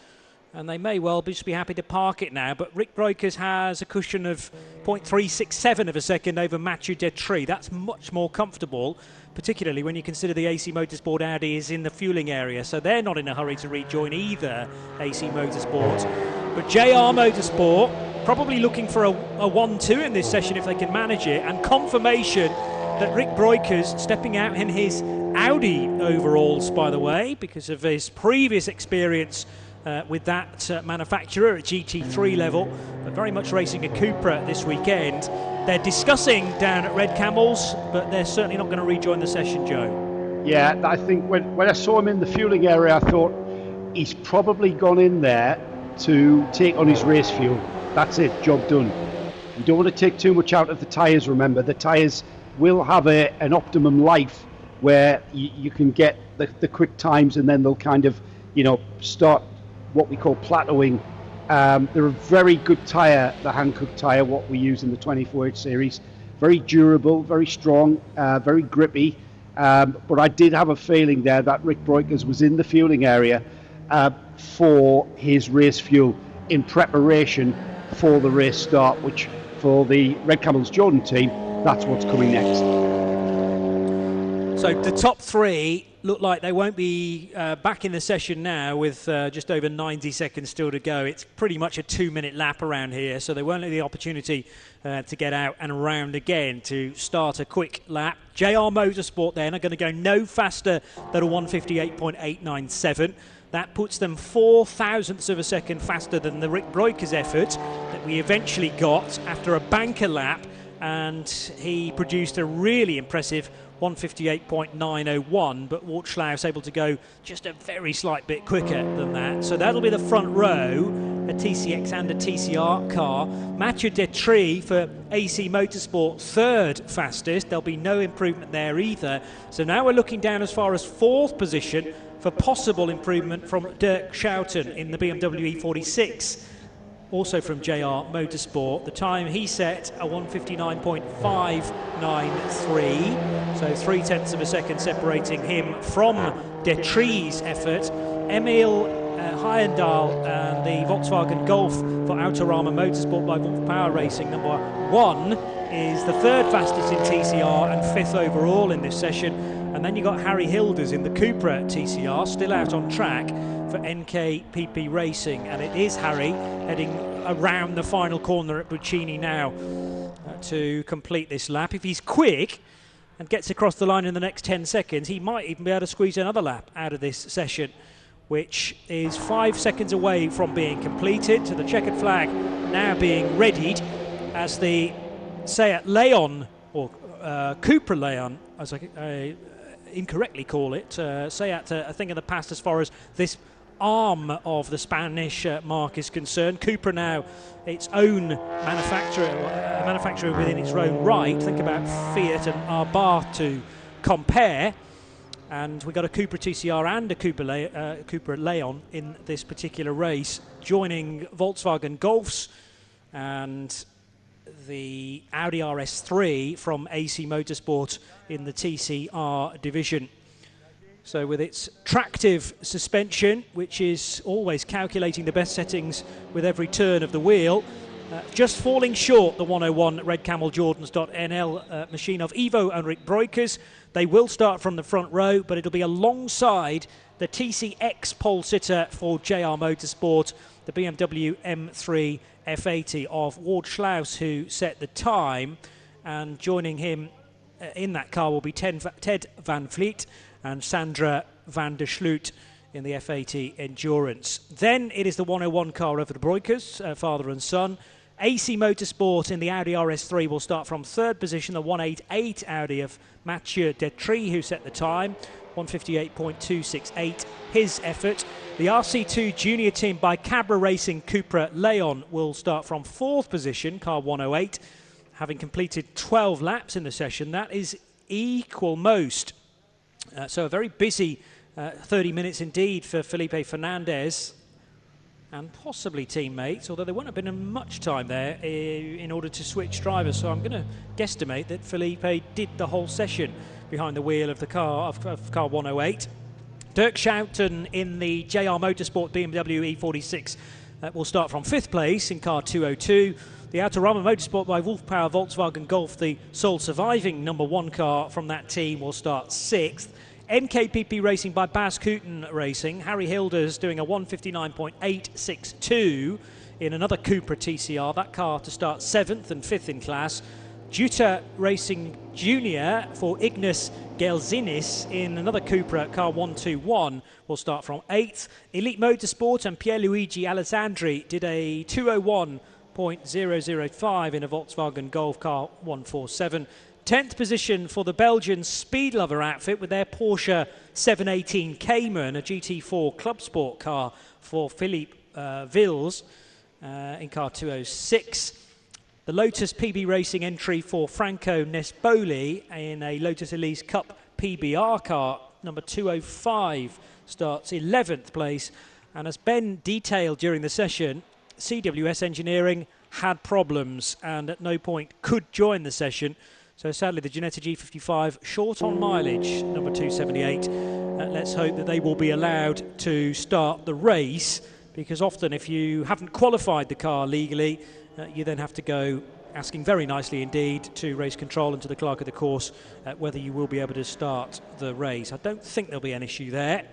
And they may well just be happy to park it now. But Rick Breukers has a cushion of 0.367 of a second over Mathieu Detry. That's much more comfortable, particularly when you consider the AC Motorsport Audi is in the fueling area. So they're not in a hurry to rejoin either, AC Motorsport. But JR Motorsport probably looking for a 1-2 in this session if they can manage it. And confirmation that Rick Breukers stepping out in his Audi overalls, by the way, because of his previous experience with that manufacturer at GT3 level, but very much racing a Cupra this weekend. They're discussing down at Red Camels, but they're certainly not going to rejoin the session, Joe. Yeah, I think when I saw him in the fueling area, I thought he's probably gone in there to take on his race fuel. That's it, job done. You don't want to take too much out of the tyres, remember. The tyres will have an optimum life where you can get the quick times, and then they'll kind of, start what we call plateauing. They're a very good tyre, the Hankook tyre, what we use in the 24H series. Very durable, very strong, very grippy. But I did have a feeling there that Rick Breukers was in the fueling area for his race fuel in preparation for the race start, which for the Red Camels Jordan team, that's what's coming next. So the top three look like they won't be back in the session now with just over 90 seconds still to go. It's pretty much a 2-minute lap around here, so they won't have the opportunity to get out and around again to start a quick lap. JR Motorsport then are going to go no faster than a 158.897. That puts them 4 thousandths of a second faster than the Rick Breukers effort that we eventually got after a banker lap, and he produced a really impressive 158.901, but Wout Schlaus able to go just a very slight bit quicker than that. So that'll be the front row, a TCX and a TCR car. Mathieu Detry for AC Motorsport, third fastest. There'll be no improvement there either. So now we're looking down as far as fourth position for possible improvement from Dirk Schouten in the BMW E46. Also from JR Motorsport. The time he set, a 159.593, so 3/10 of a second separating him from Detry's effort. Emil Heyendal and the Volkswagen Golf for Autorama Motorsport by Wolf Power Racing, number 1, is the third fastest in TCR and 5th overall in this session. And then you got Harry Hilders in the Cupra TCR, still out on track for NKPP Racing. And it is Harry heading around the final corner at Buccini now to complete this lap. If he's quick and gets across the line in the next 10 seconds, he might even be able to squeeze another lap out of this session, which is 5 seconds away from being completed. So the checkered flag now being readied as the Seat Leon, or Cupra Leon, as I incorrectly call it. Seat, a thing of the past as far as this arm of the Spanish marque is concerned. Cupra now its own manufacturer within its own right. Think about Fiat and Abarth to compare. And we got a Cupra TCR and a Cupra Leon in this particular race, joining Volkswagen Golfs and the Audi RS3 from AC Motorsport in the TCR division. So with its tractive suspension, which is always calculating the best settings with every turn of the wheel, just falling short the 101 Red Camel Jordans.nl machine of Ivo and Rick Breukers. They will start from the front row, but it'll be alongside the TCX pole sitter for JR Motorsport, the BMW M3 F80 of Ward Schluis, who set the time, and joining him in that car will be Ted Van Vliet and Sandra van der Sloot in the F80 Endurance. Then it is the 101 car over the Breukers, father and son. AC Motorsport in the Audi RS3 will start from third position, the 188 Audi of Mathieu Detry, who set the time, 158.268, his effort. The RC2 junior team by Cabra Racing Cupra Leon will start from fourth position, car 108, having completed 12 laps in the session. That is equal most. So a very busy 30 minutes indeed for Felipe Fernandez and possibly teammates, although there won't have been much time there in order to switch drivers. So I'm going to guesstimate that Felipe did the whole session behind the wheel of the car of car 108. Dirk Schouten in the JR Motorsport BMW E46 will start from fifth place in car 202. The Autorama Motorsport by Wolf Power Volkswagen Golf, the sole surviving number one car from that team, will start sixth. NKPP Racing by Bas Kooten Racing. Harry Hilders doing a 159.862 in another Cupra TCR. That car to start seventh and fifth in class. Jutta Racing Junior for Ignas Gelzinis in another Cupra, car 121, will start from 8th. Elite Motorsport and Pierluigi Alessandri did a 201.005 in a Volkswagen Golf, car 147. 10th position for the Belgian Speed Lover outfit with their Porsche 718 Cayman, a GT4 Club Sport car for Philippe Vils in car 206. The Lotus PB Racing entry for Franco Nespoli in a Lotus Elise Cup PBR car, number 205, starts 11th place. And as Ben detailed during the session, CWS Engineering had problems and at no point could join the session. So sadly, the Ginetta G55 short on mileage, number 278. Let's hope that they will be allowed to start the race, because often if you haven't qualified the car legally, you then have to go asking very nicely indeed to race control and to the clerk of the course whether you will be able to start the race. I don't think there'll be an issue there.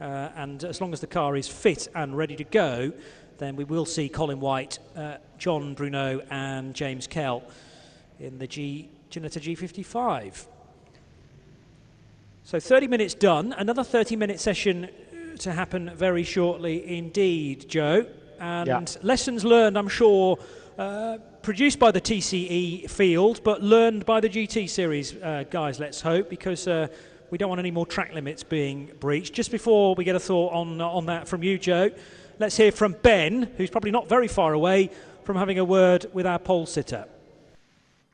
And as long as the car is fit and ready to go, then we will see Colin White, John Bruno and James Kell in the Ginetta G55. So 30 minutes done. Another 30-minute session to happen very shortly indeed, Joe. And lessons learned, I'm sure, produced by the TCE field, but learned by the GT series guys, let's hope, because we don't want any more track limits being breached. Just before we get a thought on that from you, Joe, let's hear from Ben, who's probably not very far away from having a word with our pole sitter.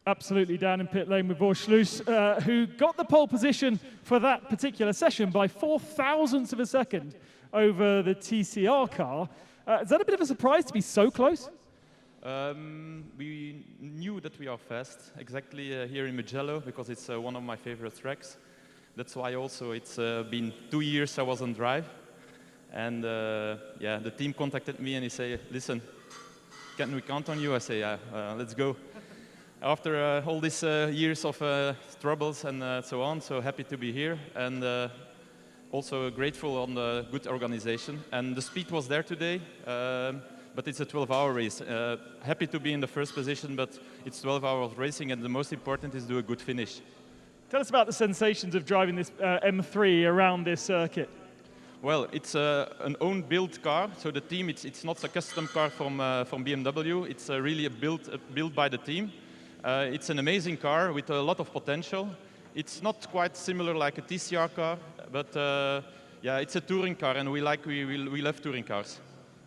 Absolutely down in pit lane with Schluis, who got the pole position for that particular session by 0.004 of a second over the TCR car. Is that a bit of a surprise to be so close? We knew that we are fast, exactly here in Mugello, because it's one of my favorite tracks. That's why also it's been 2 years I was on drive. And yeah, the team contacted me and he said, listen, can we count on you? I say, yeah, let's go. After all these years of troubles and so on, so happy to be here, and also grateful on the good organization. And the speed was there today, but it's a 12-hour race. Happy to be in the first position, but it's 12 hours racing, and the most important is do a good finish. Tell us about the sensations of driving this M3 around this circuit. Well, it's an own built car, so the team, it's not a custom car from BMW, it's really built by the team. It's an amazing car with a lot of potential. It's not quite similar like a TCR car, but yeah, it's a touring car, and we love touring cars.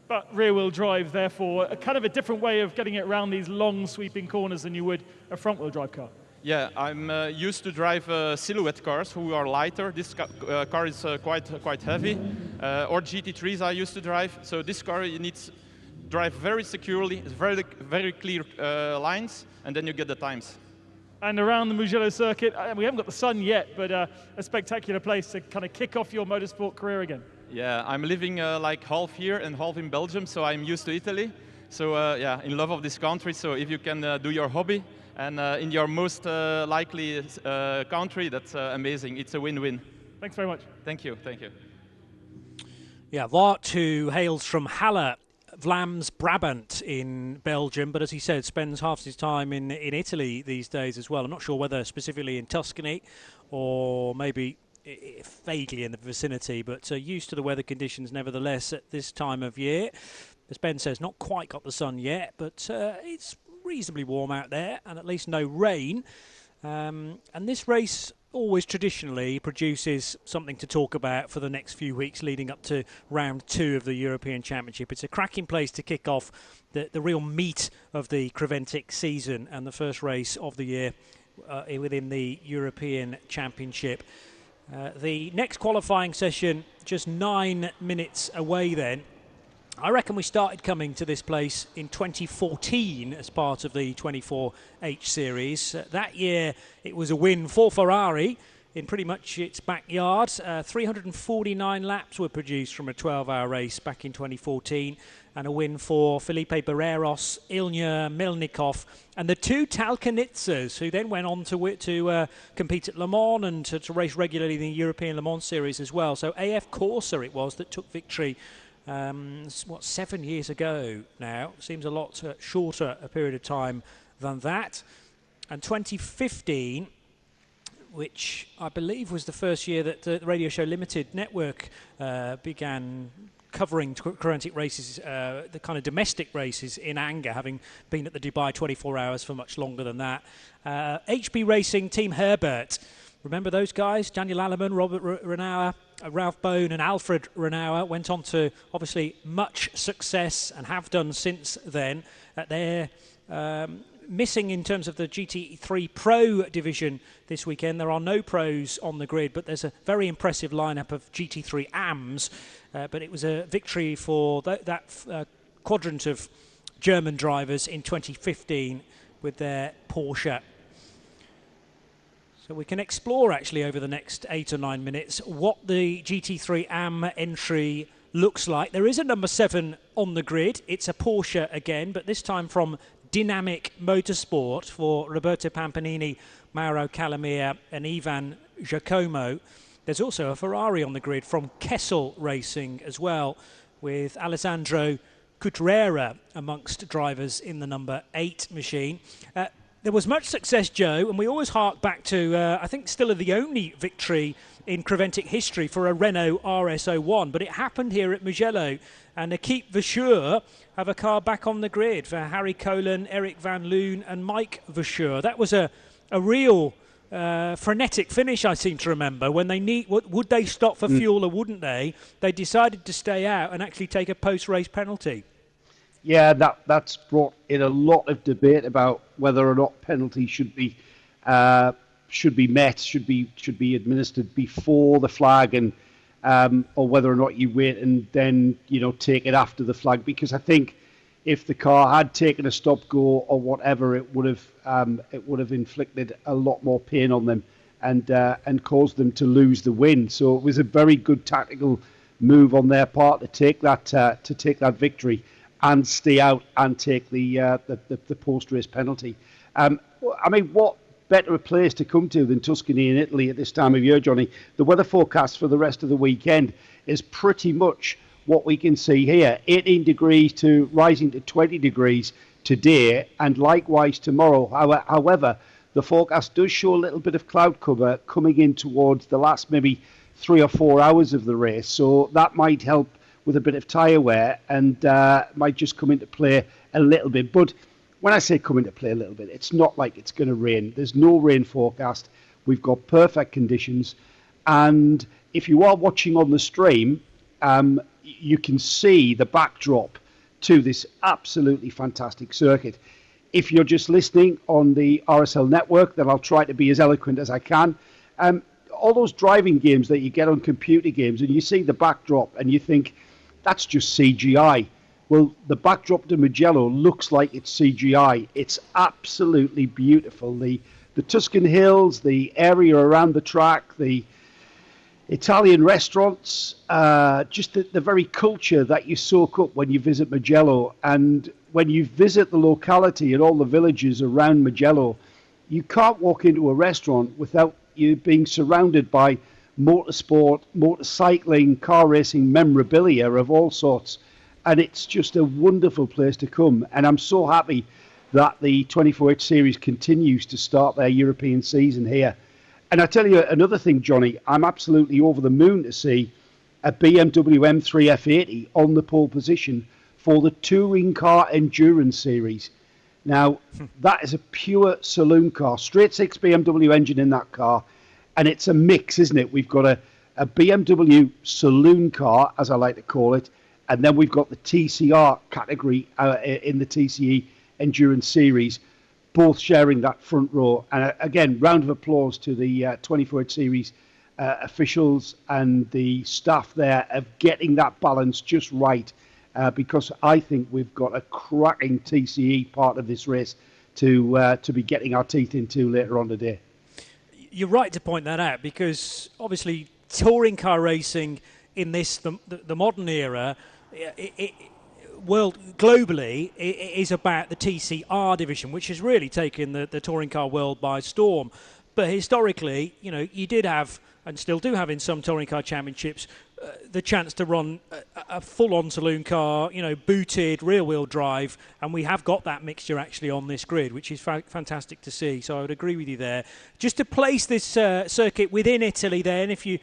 But rear-wheel drive, therefore, a kind of a different way of getting it around these long sweeping corners than you would a front-wheel drive car. Yeah, I'm used to drive silhouette cars who are lighter. This car is quite heavy. Or GT3s I used to drive. So this car you need to drive very securely, very clear lines, and then you get the times. And around the Mugello circuit, we haven't got the sun yet, but a spectacular place to kind of kick off your motorsport career again. Yeah, I'm living like half here and half in Belgium, so I'm used to Italy. So yeah, in love of this country. So if you can do your hobby and in your most likely country, that's amazing. It's a win-win. Thanks very much. Thank you, thank you. Yeah, Wout, who hails from Halle, Vlaams Brabant in Belgium, but as he said, spends half his time in Italy these days as well. I'm not sure whether specifically in Tuscany or maybe vaguely in the vicinity, but used to the weather conditions nevertheless at this time of year. As Ben says, not quite got the sun yet, but it's reasonably warm out there, and at least no rain. And this race always traditionally produces something to talk about for the next few weeks leading up to round 2 of the European Championship. It's a cracking place to kick off the real meat of the Creventic season and the first race of the year within the European Championship. The next qualifying session just 9 minutes away then. I reckon we started coming to this place in 2014 as part of the 24H series. That year it was a win for Ferrari in pretty much its backyard. 349 laps were produced from a 12-hour race back in 2014, and a win for Felipe Barreros, Ilya Melnikov, and the two Talcanitzers, who then went on to compete at Le Mans and to race regularly in the European Le Mans series as well. So AF Corsa it was that took victory 7 years ago now. Seems a lot shorter a period of time than that. And 2015, which I believe was the first year that the Radio Show Limited network began covering Creventic races, the kind of domestic races in anger, having been at the Dubai 24 hours for much longer than that. HB Racing Team Herbert. Remember those guys? Daniel Alleman, Robert Renauer, Ralph Bone and Alfred Renauer went on to obviously much success and have done since then. They're missing in terms of the GT3 Pro division this weekend. There are no pros on the grid, but there's a very impressive lineup of GT3 AMs. But it was a victory for that quadrant of German drivers in 2015 with their Porsche. So we can explore actually over the next 8 or 9 minutes what the GT3 AM entry looks like. There is a number 7 on the grid. It's a Porsche again, but this time from Dynamic Motorsport for Roberto Pampanini, Mauro Calamia and Ivan Giacomo. There's also a Ferrari on the grid from Kessel Racing as well, with Alessandro Cutrera amongst drivers in the number 8 machine. There was much success, Joe, and we always hark back to, I think, still the only victory in Creventic history for a Renault RS01, but it happened here at Mugello, and Equipe Vasseur have a car back on the grid for Harry Colan, Eric Van Loon and Mike Vasseur. That was a real frenetic finish, I seem to remember. When they would they stop for fuel or wouldn't they? They decided to stay out and actually take a post-race penalty. Yeah, that's brought in a lot of debate about whether or not penalties should be met, should be administered before the flag, and or whether or not you wait and then take it after the flag. Because I think if the car had taken a stop go or whatever, it would have inflicted a lot more pain on them and caused them to lose the win. So it was a very good tactical move on their part to take that victory and stay out and take the post-race penalty. I mean, what better a place to come to than Tuscany in Italy at this time of year, Johnny? The weather forecast for the rest of the weekend is pretty much what we can see here. 18 degrees to rising to 20 degrees today, and likewise tomorrow. However, the forecast does show a little bit of cloud cover coming in towards the last maybe 3 or 4 hours of the race, so that might help with a bit of tyre wear and might just come into play a little bit. But when I say come into play a little bit, it's not like it's going to rain. There's no rain forecast. We've got perfect conditions, and if you are watching on the stream, you can see the backdrop to this absolutely fantastic circuit. If you're just listening on the RSL network, then I'll try to be as eloquent as I can. All those driving games that you get on computer games, and you see the backdrop and you think, that's just CGI. Well, the backdrop to Mugello looks like it's CGI. It's absolutely beautiful. The Tuscan hills, the area around the track, the Italian restaurants, just the very culture that you soak up when you visit Mugello. And when you visit the locality and all the villages around Mugello, you can't walk into a restaurant without you being surrounded by motorsport, motorcycling, car racing memorabilia of all sorts. And it's just a wonderful place to come. And I'm so happy that the 24H Series continues to start their European season here. And I tell you another thing, Johnny, I'm absolutely over the moon to see a BMW M3 F80 on the pole position for the Touring Car Endurance Series. Now, that is a pure saloon car, straight six BMW engine in that car, and it's a mix, isn't it? We've got a BMW saloon car, as I like to call it, and then we've got the TCR category in the TCE Endurance Series, both sharing that front row. And again, round of applause to the 24H Series officials and the staff there of getting that balance just right, because I think we've got a cracking TCE part of this race to be getting our teeth into later on today. You're right to point that out, because obviously touring car racing in this the modern era, globally, it is about the TCR division, which has really taken the touring car world by storm. But historically, you did have, and still do have in some touring car championships, the chance to run a full-on saloon car, booted, rear-wheel drive, and we have got that mixture actually on this grid, which is fantastic to see. So I would agree with you there. Just to place this circuit within Italy then, if you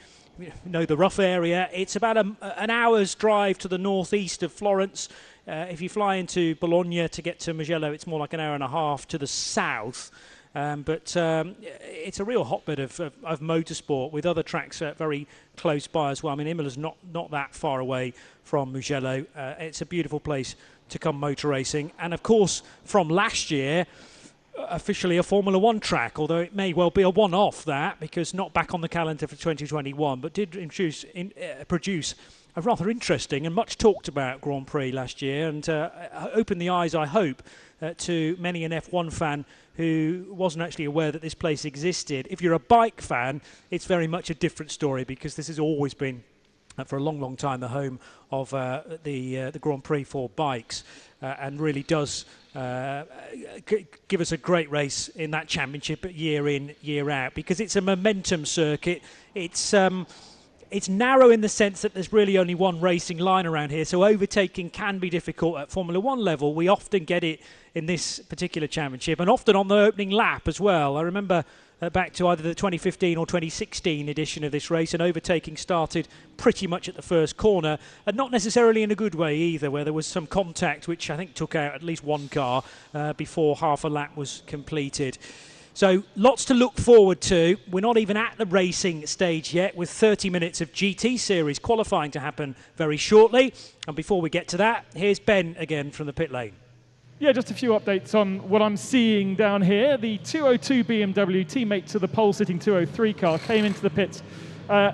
know the rough area, it's about an hour's drive to the northeast of Florence. If you fly into Bologna to get to Mugello, it's more like an hour and a half to the south. But it's a real hotbed of motorsport, with other tracks very close by as well. I mean, Imola's not that far away from Mugello. It's a beautiful place to come motor racing. And of course, from last year, officially a Formula One track, although it may well be a one-off, that, because not back on the calendar for 2021, but did produce a rather interesting and much talked about Grand Prix last year, and opened the eyes, I hope, to many an F1 fan who wasn't actually aware that this place existed. If you're a bike fan, it's very much a different story, because this has always been, for a long, long time, the home of the Grand Prix for bikes, and really does give us a great race in that championship year in, year out, because it's a momentum circuit. It's narrow in the sense that there's really only one racing line around here, so overtaking can be difficult at Formula One level. We often get it in this particular championship, and often on the opening lap as well. I remember back to either the 2015 or 2016 edition of this race, and overtaking started pretty much at the first corner, and not necessarily in a good way either, where there was some contact which I think took out at least one car before half a lap was completed. So lots to look forward to. We're not even at the racing stage yet, with 30 minutes of GT Series qualifying to happen very shortly. And before we get to that, here's Ben again from the pit lane. Yeah, just a few updates on what I'm seeing down here. The 202 BMW, teammate to the pole-sitting 203 car, came into the pits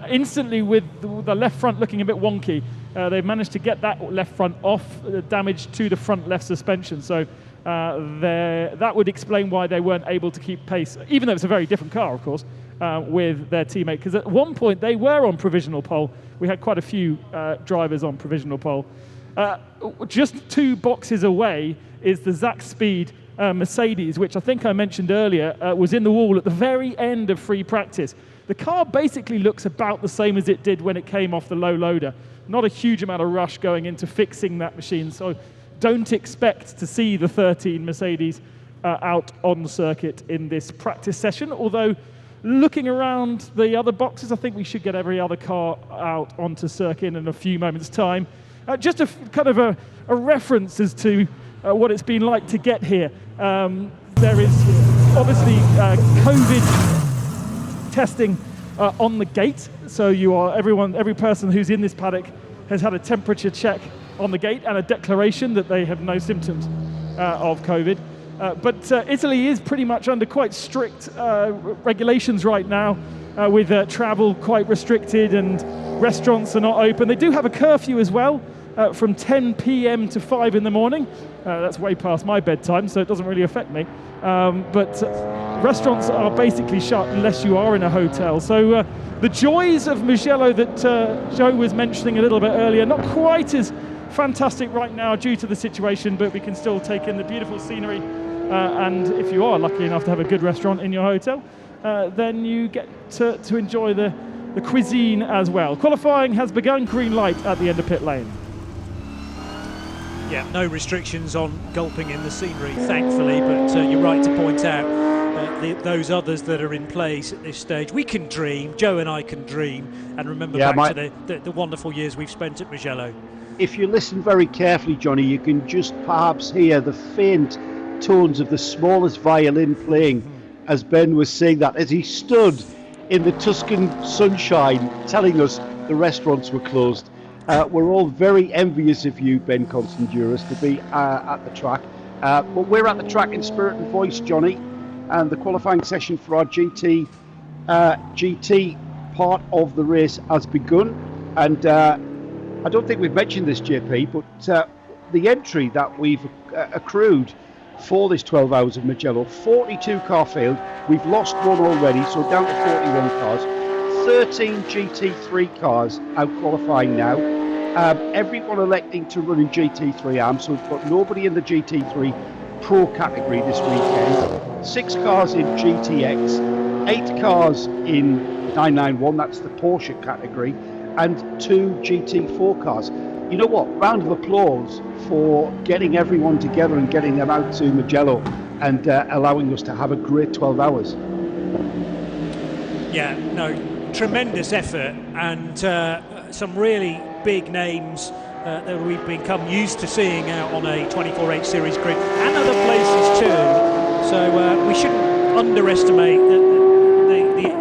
instantly with the left front looking a bit wonky. They've managed to get that left front off, damage to the front left suspension. So that would explain why they weren't able to keep pace, even though it's a very different car, of course, with their teammate. Because at one point they were on provisional pole. We had quite a few drivers on provisional pole. Just 2 boxes away is the Zach Speed Mercedes, which I think I mentioned earlier, was in the wall at the very end of free practice. The car basically looks about the same as it did when it came off the low loader. Not a huge amount of rush going into fixing that machine, so don't expect to see the 13 Mercedes out on circuit in this practice session, although looking around the other boxes, I think we should get every other car out onto circuit in a few moments' time. Just a kind of a reference as to what it's been like to get here. There is obviously COVID testing on the gate, so every person who's in this paddock has had a temperature check on the gate and a declaration that they have no symptoms of COVID. But Italy is pretty much under quite strict regulations right now, with travel quite restricted and restaurants are not open. They do have a curfew as well, from 10 p.m. to 5 in the morning. That's way past my bedtime, so it doesn't really affect me. But restaurants are basically shut unless you are in a hotel. So the joys of Mugello that Joe was mentioning a little bit earlier, not quite as fantastic right now due to the situation, but we can still take in the beautiful scenery. And if you are lucky enough to have a good restaurant in your hotel, then you get to enjoy the cuisine as well. Qualifying has begun, green light at the end of pit lane. Yeah, no restrictions on gulping in the scenery, thankfully, but you're right to point out those others that are in place at this stage. We can dream, Joe and I can dream, and remember back to the wonderful years we've spent at Mugello. If you listen very carefully, Johnny, you can just perhaps hear the faint tones of the smallest violin playing as Ben was saying that, as he stood in the Tuscan sunshine telling us the restaurants were closed. We're all very envious of you, Ben Constanduras, to be at the track. But we're at the track in spirit and voice, Johnny, and the qualifying session for our GT part of the race has begun. And I don't think we've mentioned this, JP, but the entry that we've accrued for this 12 hours of Mugello, 42 car field. We've lost one already, so down to 41 cars. 13 GT3 cars out qualifying now. Everyone electing to run in GT3 AM, so we've got nobody in the GT3 Pro category this weekend. 6 cars in GTX, 8 cars in 991, that's the Porsche category, and 2 GT4 cars. You know what? Round of applause for getting everyone together and getting them out to Mugello and allowing us to have a great 12 hours. Yeah, no, tremendous effort and some really big names that we've become used to seeing out on a 24H Series grid and other places too. So we shouldn't underestimate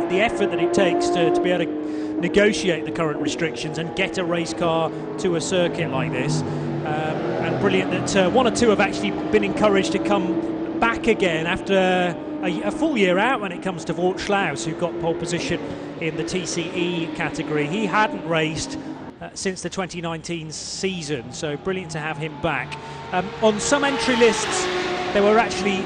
the effort that it takes to be able to negotiate the current restrictions and get a race car to a circuit like this. And brilliant that one or two have actually been encouraged to come back again after a full year out when it comes to Wout Schlaus, who got pole position in the TCE category. He hadn't raced since the 2019 season, so brilliant to have him back. On some entry lists, there were actually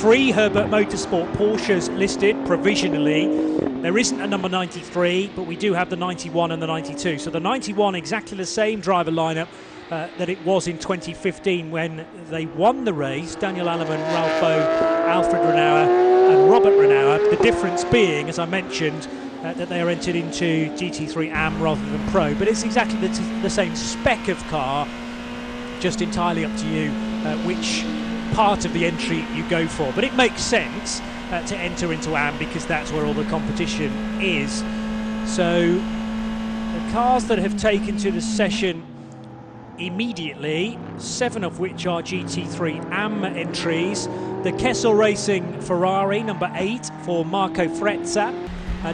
3 Herbert Motorsport Porsches listed provisionally. There isn't a number 93, but we do have the 91 and the 92. So the 91, exactly the same driver lineup that it was in 2015 when they won the race. Daniel Alleman, Ralph Bowe, Alfred Renauer and Robert Renauer. The difference being, as I mentioned, that they are entered into GT3 AM rather than Pro. But it's exactly the same spec of car, just entirely up to you which part of the entry you go for. But it makes sense to enter into AM because that's where all the competition is. So the cars that have taken to the session immediately, 7 of which are GT3 AM entries. The Kessel Racing Ferrari, number 8 for Marco Frezza.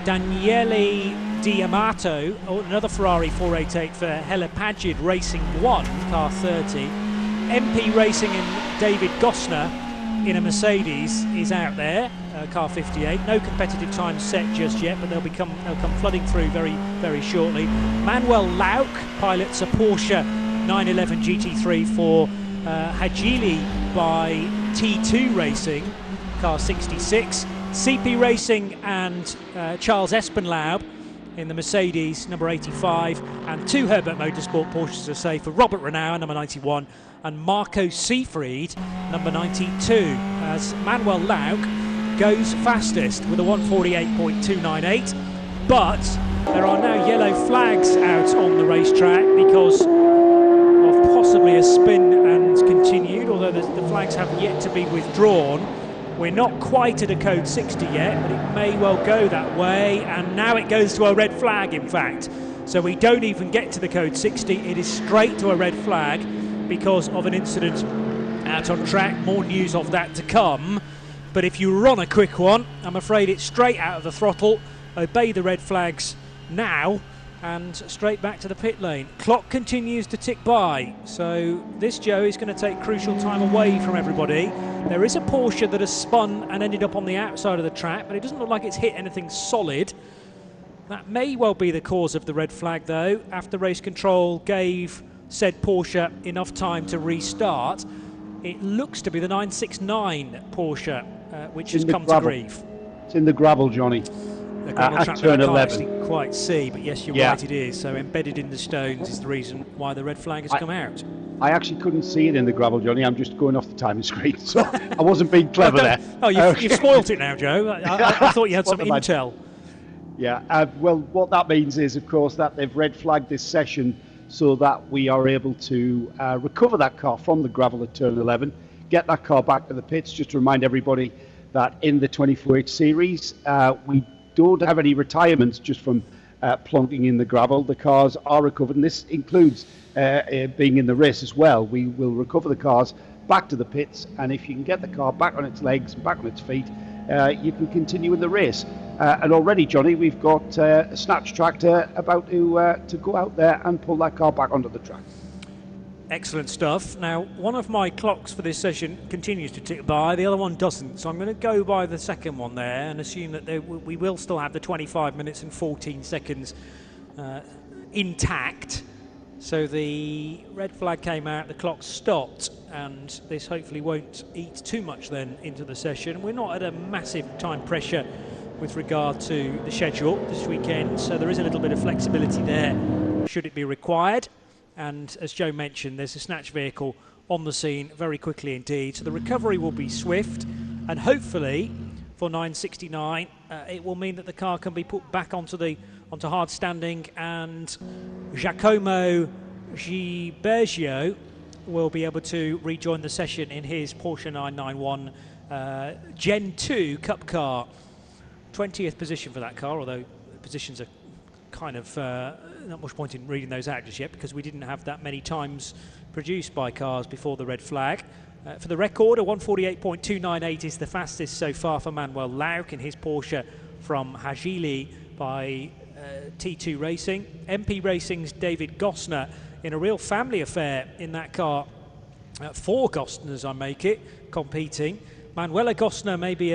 Daniele D'Amato, another Ferrari 488 for Helle Pagid Racing 1, car 30. MP Racing and David Gosner in a Mercedes is out there, car 58. No competitive time set just yet, but they'll come flooding through very, very shortly. Manuel Lauk pilots a Porsche 911 GT3 for Hajili by T2 Racing, car 66. CP Racing and Charles Espenlaub in the Mercedes number 85, and 2 Herbert Motorsport Porsches are safe for Robert Renauer, number 91, and Marco Seefried, number 92, as Manuel Lauk goes fastest with a 1:48.298. But there are now yellow flags out on the racetrack because of possibly a spin and continued, although the flags have yet to be withdrawn. We're not quite at a code 60 yet, but it may well go that way, and now it goes to a red flag, in fact. So we don't even get to the code 60, it is straight to a red flag because of an incident out on track. More news of that to come. But if you run a quick one, I'm afraid it's straight out of the throttle, obey the red flags now, and straight back to the pit lane. Clock continues to tick by, so this, Joe, is going to take crucial time away from everybody. There is a Porsche that has spun and ended up on the outside of the track, but it doesn't look like it's hit anything solid. That may well be the cause of the red flag, though, after race control gave said Porsche enough time to restart. It looks to be the 969 Porsche, which has come to grief. It's in the gravel, Johnny. The gravel track turn that I 11. can't actually quite see, but yes, you're right, it is. So embedded in the stones is the reason why the red flag has come out. I actually couldn't see it in the gravel, Johnny. I'm just going off the timing screen, so I wasn't being clever there. Oh, you've spoilt it now, Joe. I thought you had some intel. Yeah, well, what that means is, of course, that they've red flagged this session so that we are able to recover that car from the gravel at turn 11, get that car back to the pits. Just to remind everybody that in the 24H series, we don't have any retirements just from plonking in the gravel. The cars are recovered, and this includes being in the race as well. We will recover the cars back to the pits, and if you can get the car back on its legs and back on its feet, you can continue in the race. And already, Johnny, we've got a Snatch tractor about to go out there and pull that car back onto the track. Excellent stuff. Now, one of my clocks for this session continues to tick by, the other one doesn't. So I'm going to go by the second one there and assume that we will still have the 25 minutes and 14 seconds intact. So the red flag came out, the clock stopped, and this hopefully won't eat too much then into the session. We're not at a massive time pressure with regard to the schedule this weekend, so there is a little bit of flexibility there should it be required. And as Joe mentioned, there's a Snatch vehicle on the scene very quickly indeed, so the recovery will be swift, and hopefully for 969 it will mean that the car can be put back onto hard standing, and Giacomo Gibergio will be able to rejoin the session in his Porsche 991 Gen 2 Cup car. 20th position for that car, although positions are kind of not much point in reading those out just yet because we didn't have that many times produced by cars before the red flag. For the record, a 1:48.298 is the fastest so far for Manuel Lauk in his Porsche from Hajili by T2 Racing. MP Racing's David Gosner in a real family affair in that car. 4 Gosners, I make it, competing. Manuela Gosner may be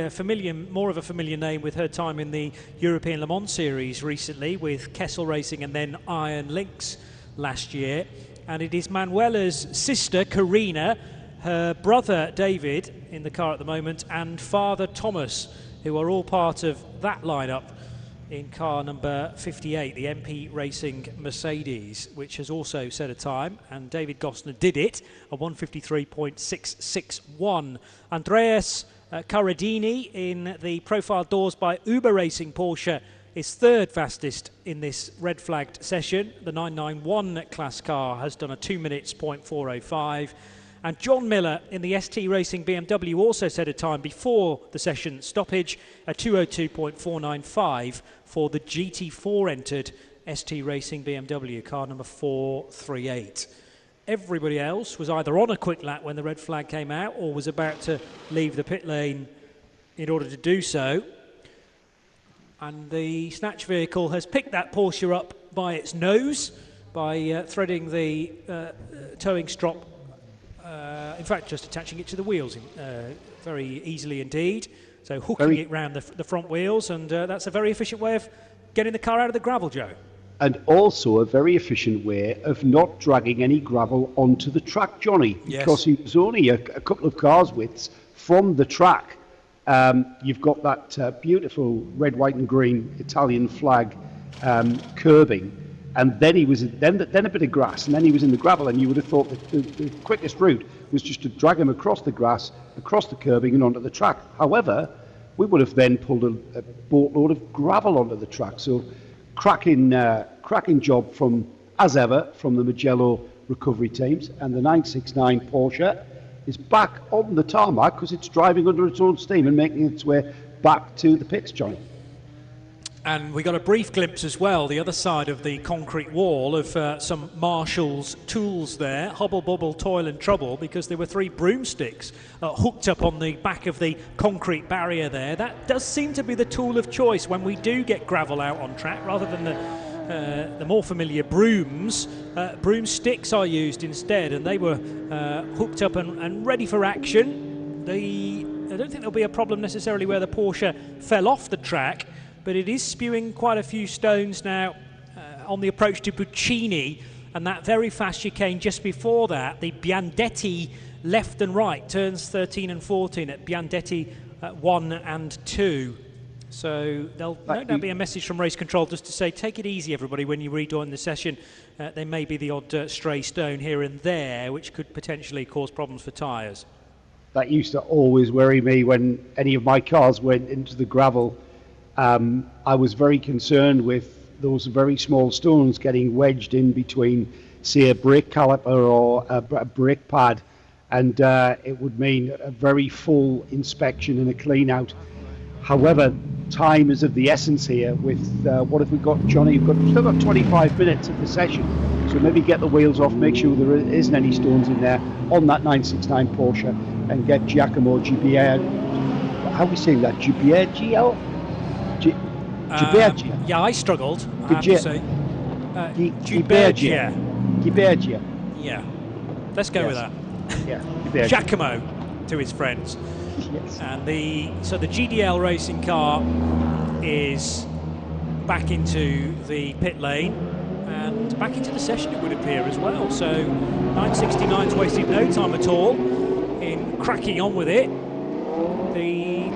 more of a familiar name with her time in the European Le Mans Series recently with Kessel Racing and then Iron Lynx last year. And it is Manuela's sister, Karina, her brother, David, in the car at the moment, and father, Thomas, who are all part of that lineup in car number 58, the MP Racing Mercedes, which has also set a time, and David Gosner did it, a 1:53.661. Andreas Carradini in the profile doors by Uber Racing Porsche is third fastest in this red flagged session. The 991 class car has done a 2 minutes .405. And John Miller in the ST Racing BMW also set a time before the session stoppage, a 2:02.495 for the GT4 entered ST Racing BMW, car number 438. Everybody else was either on a quick lap when the red flag came out or was about to leave the pit lane in order to do so. And the Snatch vehicle has picked that Porsche up by its nose by threading the towing strop. In fact, just attaching it to the wheels very easily indeed. So hooking it round the front wheels, and that's a very efficient way of getting the car out of the gravel, Joe. And also a very efficient way of not dragging any gravel onto the track, Johnny, because he was only a couple of cars widths from the track. You've got that beautiful red, white and green Italian flag curbing, and then he was then a bit of grass, and then he was in the gravel, and you would have thought that the quickest route was just to drag him across the grass, across the curbing, and onto the track. However, we would have then pulled a boatload of gravel onto the track. So, cracking job as ever from the Mugello recovery teams, and the 969 Porsche is back on the tarmac because it's driving under its own steam and making its way back to the pits, Johnny. And we got a brief glimpse as well, the other side of the concrete wall, of some Marshall's tools there. Hobble, bobble, toil and trouble, because there were 3 broomsticks hooked up on the back of the concrete barrier there. That does seem to be the tool of choice when we do get gravel out on track, rather than the more familiar brooms. Broomsticks are used instead, and they were hooked up and ready for action. I don't think there'll be a problem necessarily where the Porsche fell off the track, but it is spewing quite a few stones now on the approach to Puccini, and that very fast chicane just before that, the Biandetti left and right, turns 13 and 14 at Biandetti 1 and 2. So there'll no doubt be a message from race control just to say, take it easy everybody when you rejoin the session. There may be the odd stray stone here and there, which could potentially cause problems for tyres. That used to always worry me when any of my cars went into the gravel. I was very concerned with those very small stones getting wedged in between, say, a brake caliper or a brake pad, and it would mean a very full inspection and a clean out. However, time is of the essence here. With what have we got, Johnny? We've still got 25 minutes of the session, so maybe get the wheels off, make sure there isn't any stones in there on that 969 Porsche, and get Giacomo Gibier. How are we saying that? Gibier? Yeah, I struggled, I have to say. Gibergia. Yeah, let's go with that. Yeah, Gibergia. Giacomo to his friends. Yes. And the GDL racing car is back into the pit lane and back into the session, it would appear, as well. So 969's wasted no time at all in cracking on with it. The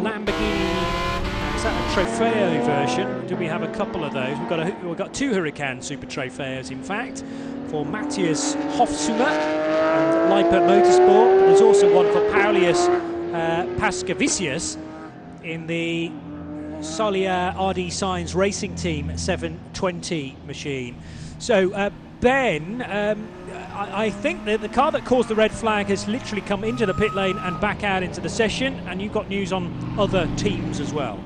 Lamborghini, is that a Trofeo version? Do we have a couple of those? We've got 2 Huracan Super Trofeos, in fact, for Matthias Hofsumer and Lippert Motorsport. But there's also one for Paulius Pascavicius in the Solia RD Signs Racing Team 720 machine. So Ben, I think that the car that caused the red flag has literally come into the pit lane and back out into the session, and you've got news on other teams as well.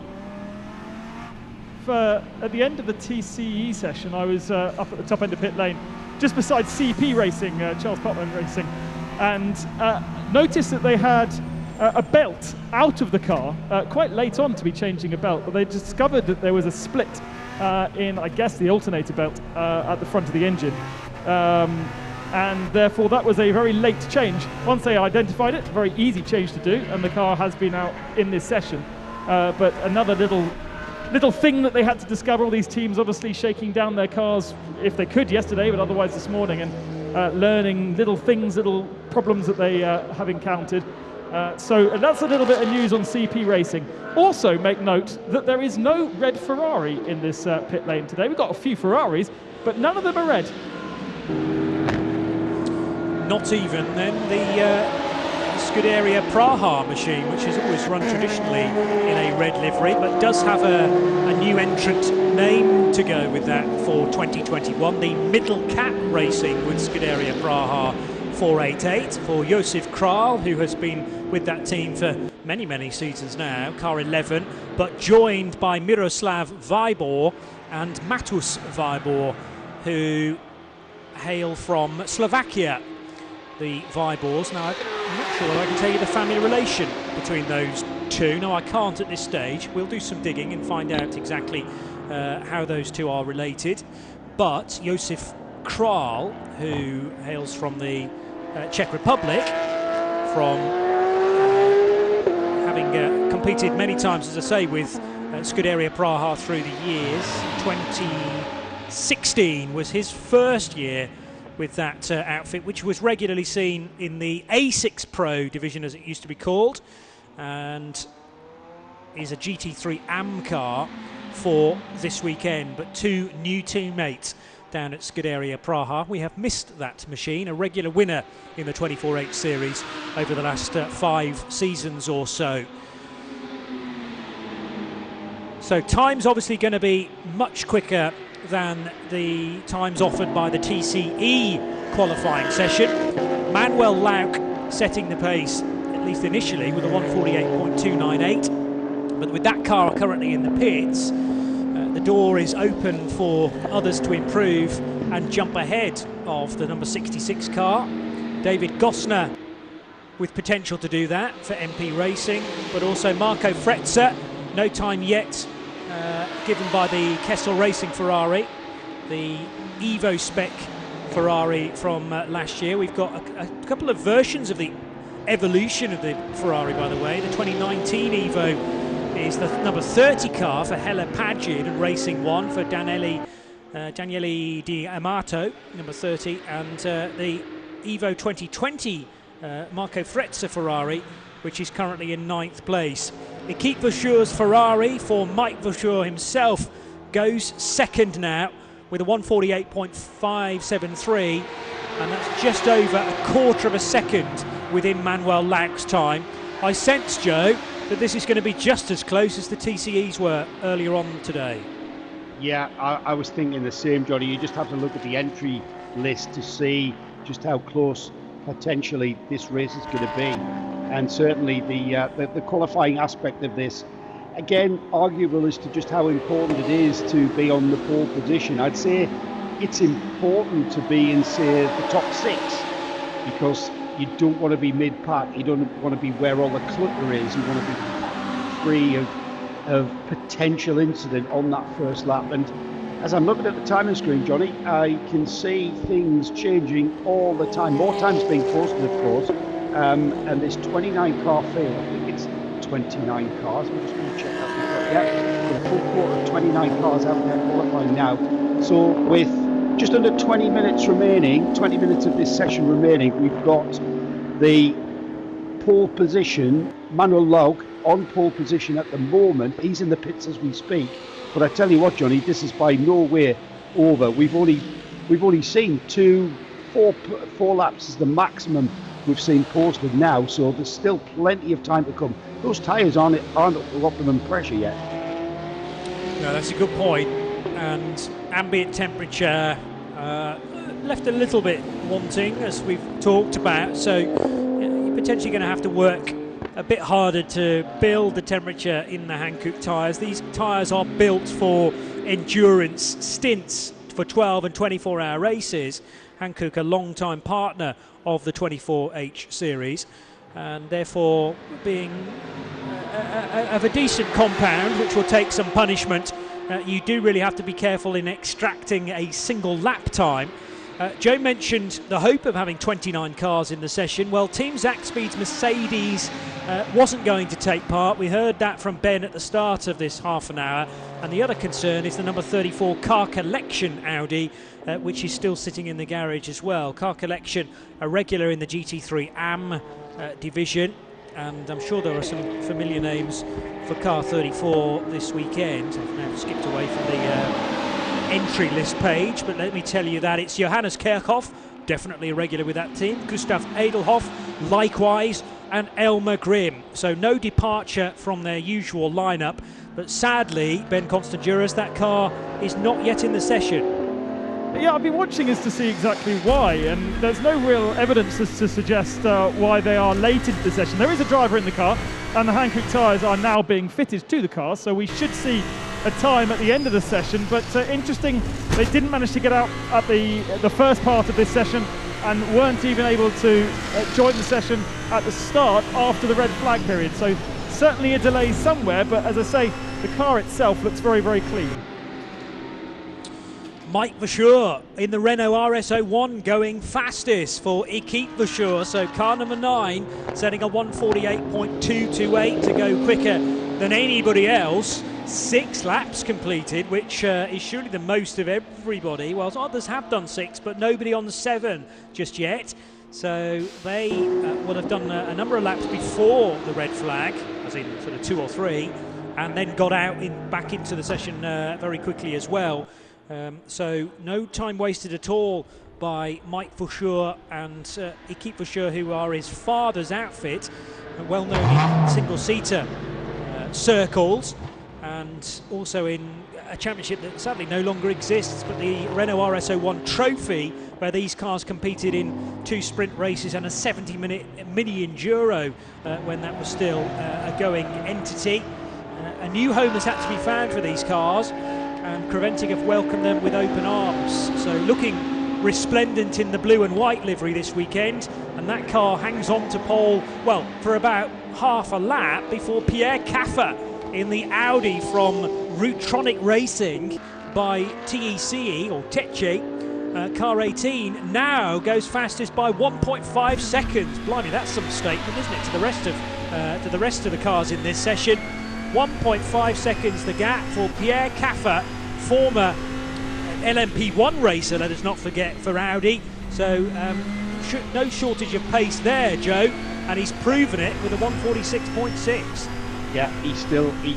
At the end of the TCE session, I was up at the top end of pit lane, just beside CP Racing, Charles Potman Racing, and noticed that they had a belt out of the car quite late on to be changing a belt, but they discovered that there was a split in, I guess, the alternator belt at the front of the engine, and therefore that was a very late change. Once they identified it, very easy change to do, and the car has been out in this session. But another little thing that they had to discover, all these teams obviously shaking down their cars if they could yesterday, but otherwise this morning, and learning little things, little problems that they have encountered. So that's a little bit of news on CP Racing. Also make note that there is no red Ferrari in this pit lane today. We've got a few Ferraris, but none of them are red. Not even then the Scuderia Praha machine, which has always run traditionally in a red livery, but does have a new entrant name to go with that for 2021. The Middle Cat Racing with Scuderia Praha 488 for Josef Kral, who has been with that team for many, many seasons now, car 11, but joined by Miroslav Vibor and Matus Vibor, who hail from Slovakia. The Vibors. Now, I'm not sure I can tell you the family relation between those two. No, I can't at this stage. We'll do some digging and find out exactly how those two are related. But Josef Kral, who hails from the Czech Republic, from having competed many times, as I say, with Scuderia Praha through the years. 2016 was his first year with that outfit, which was regularly seen in the A6 Pro division, as it used to be called, and is a GT3 AM car for this weekend. But 2 new teammates down at Scuderia Praha. We have missed that machine, a regular winner in the 24H series over the last 5 seasons or so. So time's obviously going to be much quicker than the times offered by the TCE qualifying session. Manuel Lauk setting the pace, at least initially, with a 1:48.298. But with that car currently in the pits, the door is open for others to improve and jump ahead of the number 66 car. David Gosner with potential to do that for MP Racing, but also Marco Frezza, no time yet given by the Kessel Racing Ferrari, the Evo spec Ferrari from last year. We've got a couple of versions of the evolution of the Ferrari, by the way. The 2019 Evo is the number 30 car for Hella Padgett and Racing 1 for Daniele Di Amato, number 30, and the Evo 2020 Marco Frezza Ferrari, which is currently in 9th place. Equipe Vauchour's Ferrari for Mike Vauchour himself goes second now with a 1:48.573, and that's just over a quarter of a second within Manuel Lauk's time. I sense, Joe, that this is going to be just as close as the TCEs were earlier on today. Yeah, I was thinking the same, Johnny. You just have to look at the entry list to see just how close potentially this race is going to be. And certainly the qualifying aspect of this, again, arguable as to just how important it is to be on the pole position. I'd say it's important to be in, say, the top 6, because you don't want to be mid-pack. You don't want to be where all the clutter is. You want to be free of potential incident on that first lap. And as I'm looking at the timing screen, Johnny, I can see things changing all the time. More times being posted, of course. And this 29 car field, I think it's 29 cars. I'm just going to check that. Yeah, with a full quarter of 29 cars out there qualifying now. So with just under 20 minutes remaining, 20 minutes of this session remaining, we've got the pole position, Manuel Lauk on pole position at the moment. He's in the pits as we speak. But I tell you what, Johnny, this is by no way over. We've only seen four laps is the maximum we've seen posted now, so there's still plenty of time to come. Those tyres aren't at optimum pressure yet. No, that's a good point. And ambient temperature left a little bit wanting, as we've talked about, so you're potentially going to have to work a bit harder to build the temperature in the Hankook tyres. These tyres are built for endurance stints for 12 and 24-hour races. Hankook, a long-time partner of the 24H series, and therefore being of a decent compound, which will take some punishment. You do really have to be careful in extracting a single lap time. Joe mentioned the hope of having 29 cars in the session. Well, Team Zack Speed's Mercedes wasn't going to take part. We heard that from Ben at the start of this half an hour. And the other concern is the number 34 Car Collection Audi, which is still sitting in the garage as well. Car Collection, a regular in the GT3 AM division. And I'm sure there are some familiar names for Car 34 this weekend. I've now skipped away from the entry list page, but let me tell you that it's Johannes Kerkhoff, definitely a regular with that team, Gustav Edelhoff, likewise, and Elmer Grimm. So no departure from their usual lineup, but sadly, Ben Constanduras, that car is not yet in the session. Yeah, I've been watching as to see exactly why, and there's no real evidence as to suggest why they are late into the session. There is a driver in the car, and the Hankook tyres are now being fitted to the car, so we should see a time at the end of the session. But interesting, they didn't manage to get out at the first part of this session and weren't even able to join the session at the start after the red flag period. So certainly a delay somewhere, but as I say, the car itself looks very, very clean. Mike Vauchour in the Renault RS01 going fastest for Equipe Vauchour. So car number 9 setting a 1:48.228 to go quicker than anybody else. 6 laps completed, which is surely the most of everybody. Well, others have done 6, but nobody on 7 just yet. So they will have done a number of laps before the red flag, as in sort of 2 or 3, and then got out back into the session very quickly as well. So no time wasted at all by Mike Foucheur and Equipe Foucheur, who are his father's outfit, well known in single-seater circles, and also in a championship that sadly no longer exists, but the Renault RS01 Trophy, where these cars competed in 2 sprint races and a 70-minute mini enduro when that was still a going entity. A new home has had to be found for these cars, and Creventic have welcomed them with open arms. So looking resplendent in the blue and white livery this weekend, and that car hangs on to pole, well, for about half a lap before Pierre Caffer in the Audi from Routronic Racing by TECE or Teche. Car 18 now goes fastest by 1.5 seconds. Blimey, that's some statement, isn't it, to the rest of the cars in this session. 1.5 seconds the gap for Pierre Caffer, former LMP1 racer, let us not forget, for Audi. So no shortage of pace there, Joe, and he's proven it with a 146.6. Yeah, he's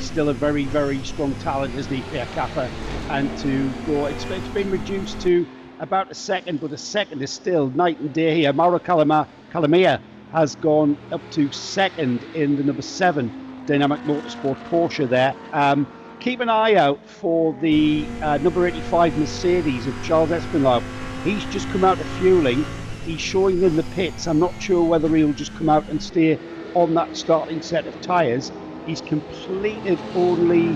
still a very, very strong talent, isn't he, Pierre Caffer? And to go, it's been reduced to about a second, but a second is still night and day here. Mauro Calamia has gone up to second in the number 7 Dynamic Motorsport Porsche there. Keep an eye out for the number 85 Mercedes of Charles Espinal. He's just come out of fueling. He's showing in the pits. I'm not sure whether he'll just come out and stay on that starting set of tyres. He's completed only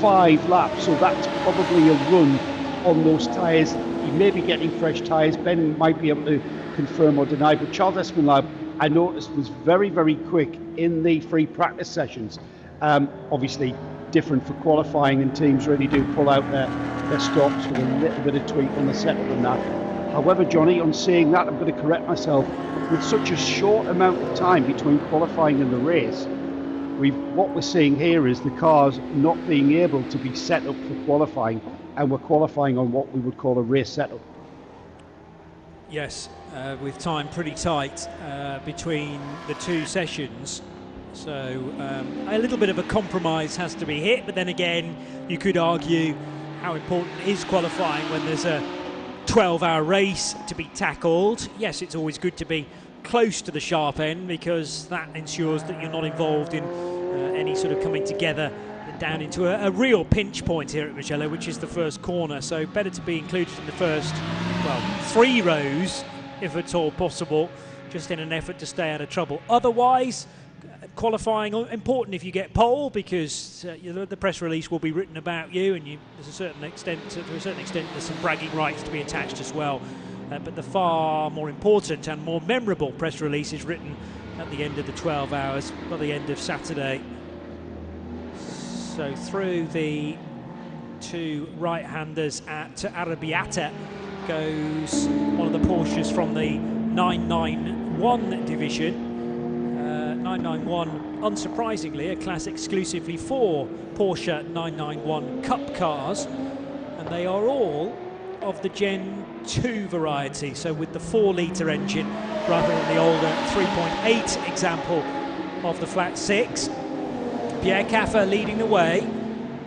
5 laps, so that's probably a run on those tyres. He may be getting fresh tyres. Ben might be able to confirm or deny, but Charles Espinal, I noticed, was very, very quick in the free practice sessions. Obviously different for qualifying, and teams really do pull out their stops with a little bit of tweak on the setup and that. However, Johnny, on saying that, I'm going to correct myself. With such a short amount of time between qualifying and the race, what we're seeing here is the cars not being able to be set up for qualifying, and we're qualifying on what we would call a race setup. Yes, with time pretty tight between the 2 sessions. So a little bit of a compromise has to be hit, but then again, you could argue how important is qualifying when there's a 12-hour race to be tackled. Yes, it's always good to be close to the sharp end, because that ensures that you're not involved in any sort of coming together down into a real pinch point here at Mugello, which is the first corner. So better to be included in the first, 3 rows, if at all possible, just in an effort to stay out of trouble. Otherwise, qualifying important if you get pole, because the press release will be written about you, and to a certain extent, there's some bragging rights to be attached as well. But the far more important and more memorable press release is written at the end of the 12 hours, by the end of Saturday. So through the 2 right-handers at Arrabbiata goes one of the Porsches from the 991 division. 991, unsurprisingly, a class exclusively for Porsche 991 Cup cars, and they are all of the Gen 2 variety, so with the 4-litre engine rather than the older 3.8 example of the flat 6. Pierre Caffer leading the way,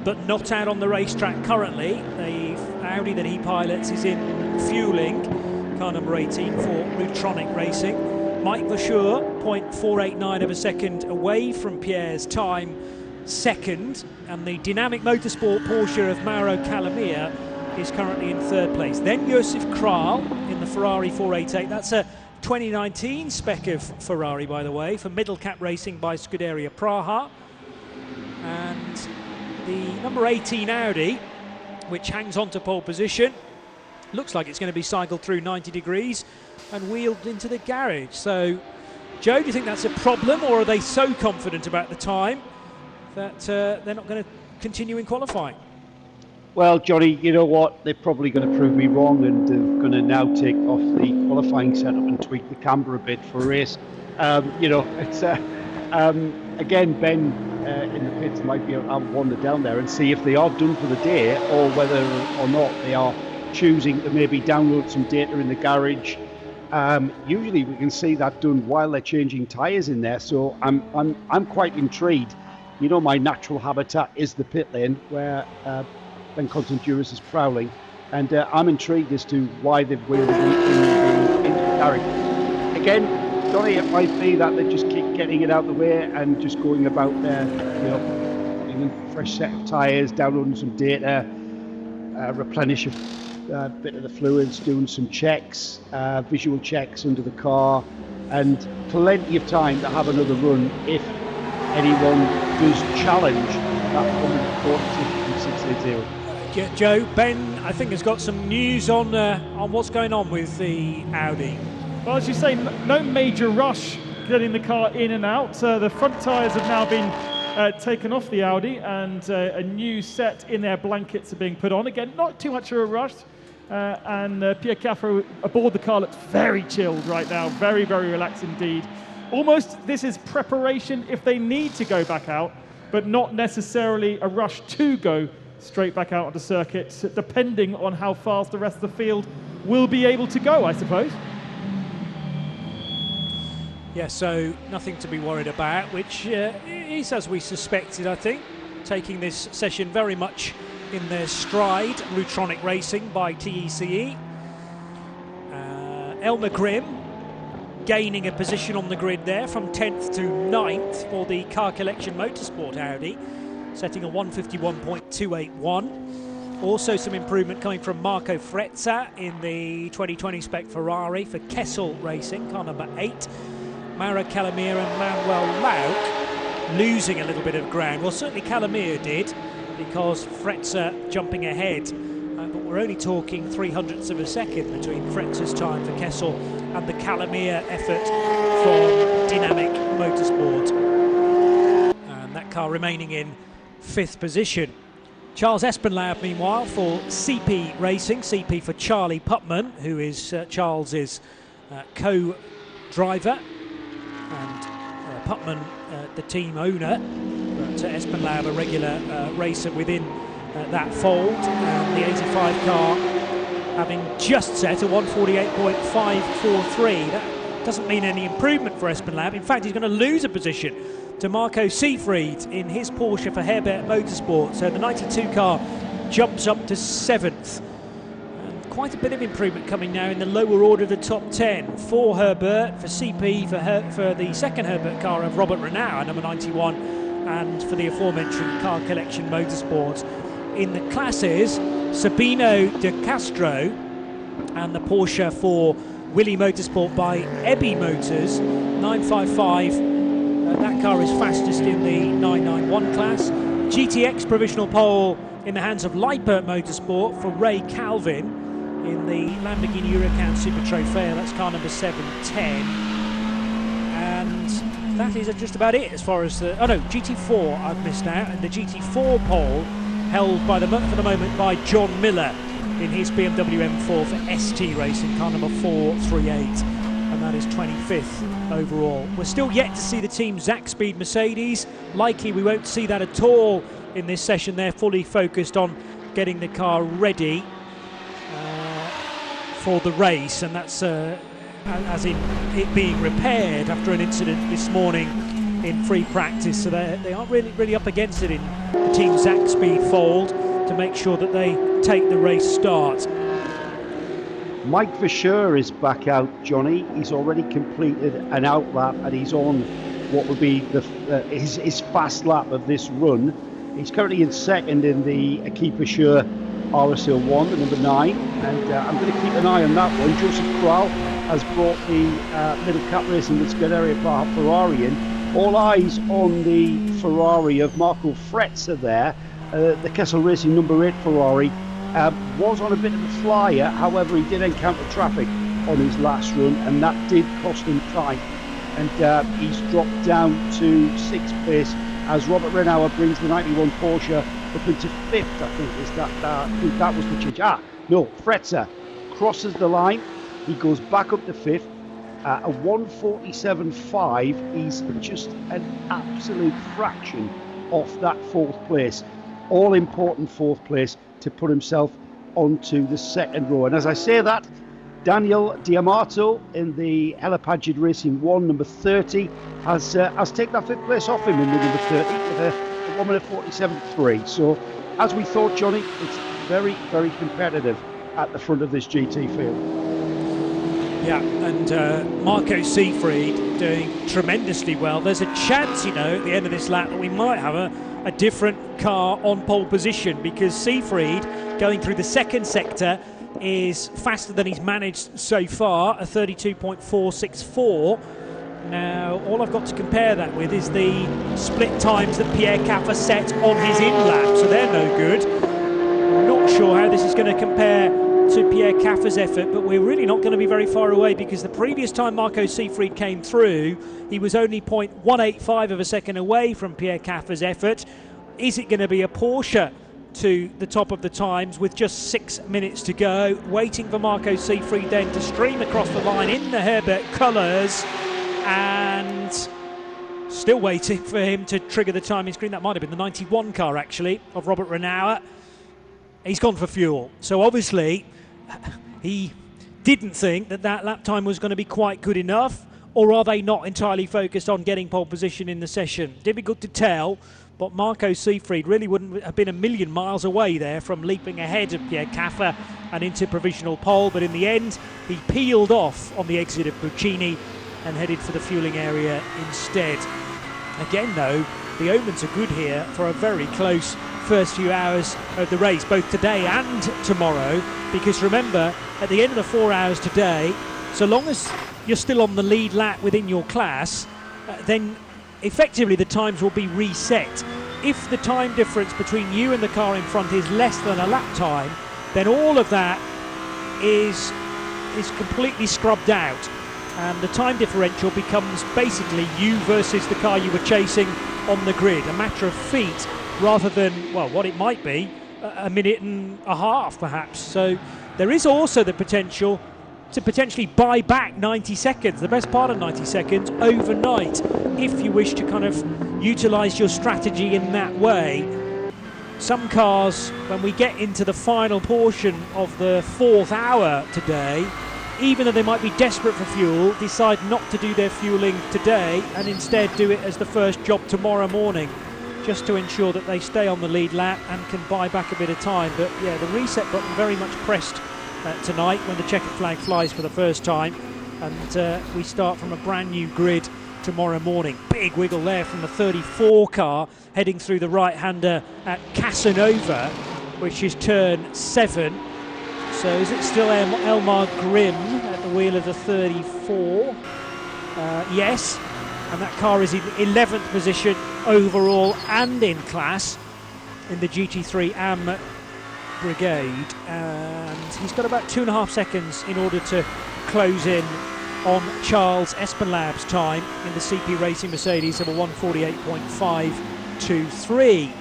but not out on the racetrack currently. The Audi that he pilots is in fueling, car number 18 for Routronic Racing. Mike Foucheur, 0.489 of a second away from Pierre's time, second, and the Dynamic Motorsport Porsche of Mauro Calamia is currently in 3rd place. Then Josef Kral in the Ferrari 488. That's a 2019 spec of Ferrari, by the way, for Middle Cap Racing by Scuderia Praha. And the number 18 Audi, which hangs on to pole position, looks like it's going to be cycled through 90 degrees and wheeled into the garage. So, Joe, do you think that's a problem, or are they so confident about the time that they're not going to continue in qualifying? Well, Johnny, you know what? They're probably going to prove me wrong, and they're going to now take off the qualifying setup and tweak the camber a bit for a race. It's again, Ben in the pits might be able to wander down there and see if they are done for the day, or whether or not they are choosing to maybe download some data in the garage. Usually we can see that done while they're changing tyres in there, so I'm quite intrigued. You know, my natural habitat is the pit lane where Ben Constanduris is prowling. And I'm intrigued as to why they've wheeled it into Carrick. Again, Johnny, it might be that they just keep getting it out of the way and just going about their, putting in a fresh set of tyres, downloading some data, replenish a bit of the fluids, doing some checks, visual checks under the car, and plenty of time to have another run if anyone does challenge that 146.680. Joe, Ben, I think has got some news on what's going on with the Audi. Well, as you say, no major rush getting the car in and out. The front tyres have now been taken off the Audi, and a new set in their blankets are being put on. Again, not too much of a rush. And Pierre Caffro aboard the car looks very chilled right now, very, very relaxed indeed. Almost this is preparation if they need to go back out, but not necessarily a rush to go straight back out on the circuit, depending on how fast the rest of the field will be able to go, I suppose. Yeah, so nothing to be worried about, which is as we suspected, I think, taking this session very much in their stride. Lutronic Racing by TECE. Elmer Grimm gaining a position on the grid there from 10th to 9th for the Car Collection Motorsport Audi, setting a 151.281. Also some improvement coming from Marco Frezza in the 2020 spec Ferrari for Kessel Racing, car number 8. Mauro Calamir and Manuel Lauk losing a little bit of ground. Well, certainly Calamir did, because Frezza jumping ahead. But we're only talking 0.03 of a second between Frezza's time for Kessel and the Calamir effort from Dynamic Motorsport. And that car remaining in 5th position. Charles Espenlaub, meanwhile, for CP Racing. CP for Charlie Putman, who is Charles's co-driver. And Putman, the team owner, but Espenlaub, a regular racer within that fold. And the 85 car having just set a 148.543. That doesn't mean any improvement for Espenlaub. In fact, he's going to lose a position to Marco Seefried in his Porsche for Herbert Motorsport. So the 92 car jumps up to 7th. And quite a bit of improvement coming now in the lower order of the top 10. For Herbert, for CP, for the second Herbert car of Robert Renau, number 91, and for the aforementioned Car Collection Motorsport. In the classes, Sabino de Castro and the Porsche for Willy Motorsport by Ebby Motors, 955. That car is fastest in the 991 class. GTX provisional pole in the hands of Leipert Motorsport for Ray Calvin in the Lamborghini Huracan Super Trofeo. That's car number 710. And that is just about it as far as the... Oh no, GT4 I've missed out. And the GT4 pole held by for the moment by John Miller in his BMW M4 for ST Racing, car number 438. And that is 25th overall. We're still yet to see the team Zach Speed Mercedes. Likely we won't see that at all in this session. They're fully focused on getting the car ready for the race, and that's as in it being repaired after an incident this morning in free practice. So they aren't really up against it in the team Zach Speed fold to make sure that they take the race start. Mike Verschure is back out, Johnny. He's already completed an out lap and he's on what would be his fast lap of this run. He's currently in second in the Aki Verschure RSL 1, the number 9, and I'm going to keep an eye on that one. Joseph Kral has brought the Middle Cap Racing with Scuderia Ferrari in. All eyes on the Ferrari of Marco Frezza there, the Kessel Racing number 8 Ferrari. Was on a bit of a flyer, however he did encounter traffic on his last run and that did cost him time, and he's dropped down to 6th place as Robert Renauer brings the 91 Porsche up into 5th. I think that was the change. No, Frezza crosses the line, he goes back up to 5th, a 147.5. He's just an absolute fraction off that 4th place, all important 4th place to put himself onto the 2nd row. And as I say that, Daniel Diamato in the Helipagid Racing 1 number 30 has taken that 5th place off him in the number 30 with a 1 minute 47.3. So as we thought, Johnny, it's very, very competitive at the front of this GT field. Yeah, and Marco Seefried doing tremendously well. There's a chance, you know, at the end of this lap that we might have a different car on pole position, because Seefried, going through the second sector, is faster than he's managed so far, a 32.464. Now, all I've got to compare that with is the split times that Pierre Caffer set on his in-lap, so they're no good. I'm not sure how this is going to compare to Pierre Caffer's effort, but we're really not going to be very far away, because the previous time Marco Seefried came through, he was only 0.185 of a second away from Pierre Caffer's effort. Is it going to be a Porsche to the top of the times with just 6 minutes to go? Waiting for Marco Seefried then to stream across the line in the Herbert colours, and still waiting for him to trigger the timing screen. That might have been the 91 car, actually, of Robert Renauer. He's gone for fuel. So obviously, he didn't think that lap time was going to be quite good enough, or are they not entirely focused on getting pole position in the session? Difficult to tell, but Marco Seefried really wouldn't have been a million miles away there from leaping ahead of Pierre Caffer and into provisional pole, but in the end, he peeled off on the exit of Puccini and headed for the fueling area instead. Again though, the omens are good here for a very close first few hours of the race, both today and tomorrow, because remember, at the end of the 4 hours today, so long as you're still on the lead lap within your class, then effectively the times will be reset. If the time difference between you and the car in front is less than a lap time, then all of that is completely scrubbed out, and the time differential becomes basically you versus the car you were chasing on the grid, a matter of feet rather than, well, what it might be, a minute and a half perhaps. So there is also the potential to potentially buy back 90 seconds, the best part of 90 seconds, overnight, if you wish to kind of utilise your strategy in that way. Some cars, when we get into the final portion of the 4th hour today, even though they might be desperate for fuel, decide not to do their fueling today and instead do it as the first job tomorrow morning, just to ensure that they stay on the lead lap and can buy back a bit of time. But yeah, the reset button very much pressed tonight when the checkered flag flies for the first time, and we start from a brand new grid tomorrow morning. Big wiggle there from the 34 car heading through the right-hander at Casanova, which is turn 7. So is it still Elmar Grimm at the wheel of the 34? Yes, and that car is in 11th position overall and in class in the GT3 AM Brigade, and he's got about 2.5 seconds in order to close in on Charles Espenlaub's time in the CP Racing Mercedes of a 1:48.523.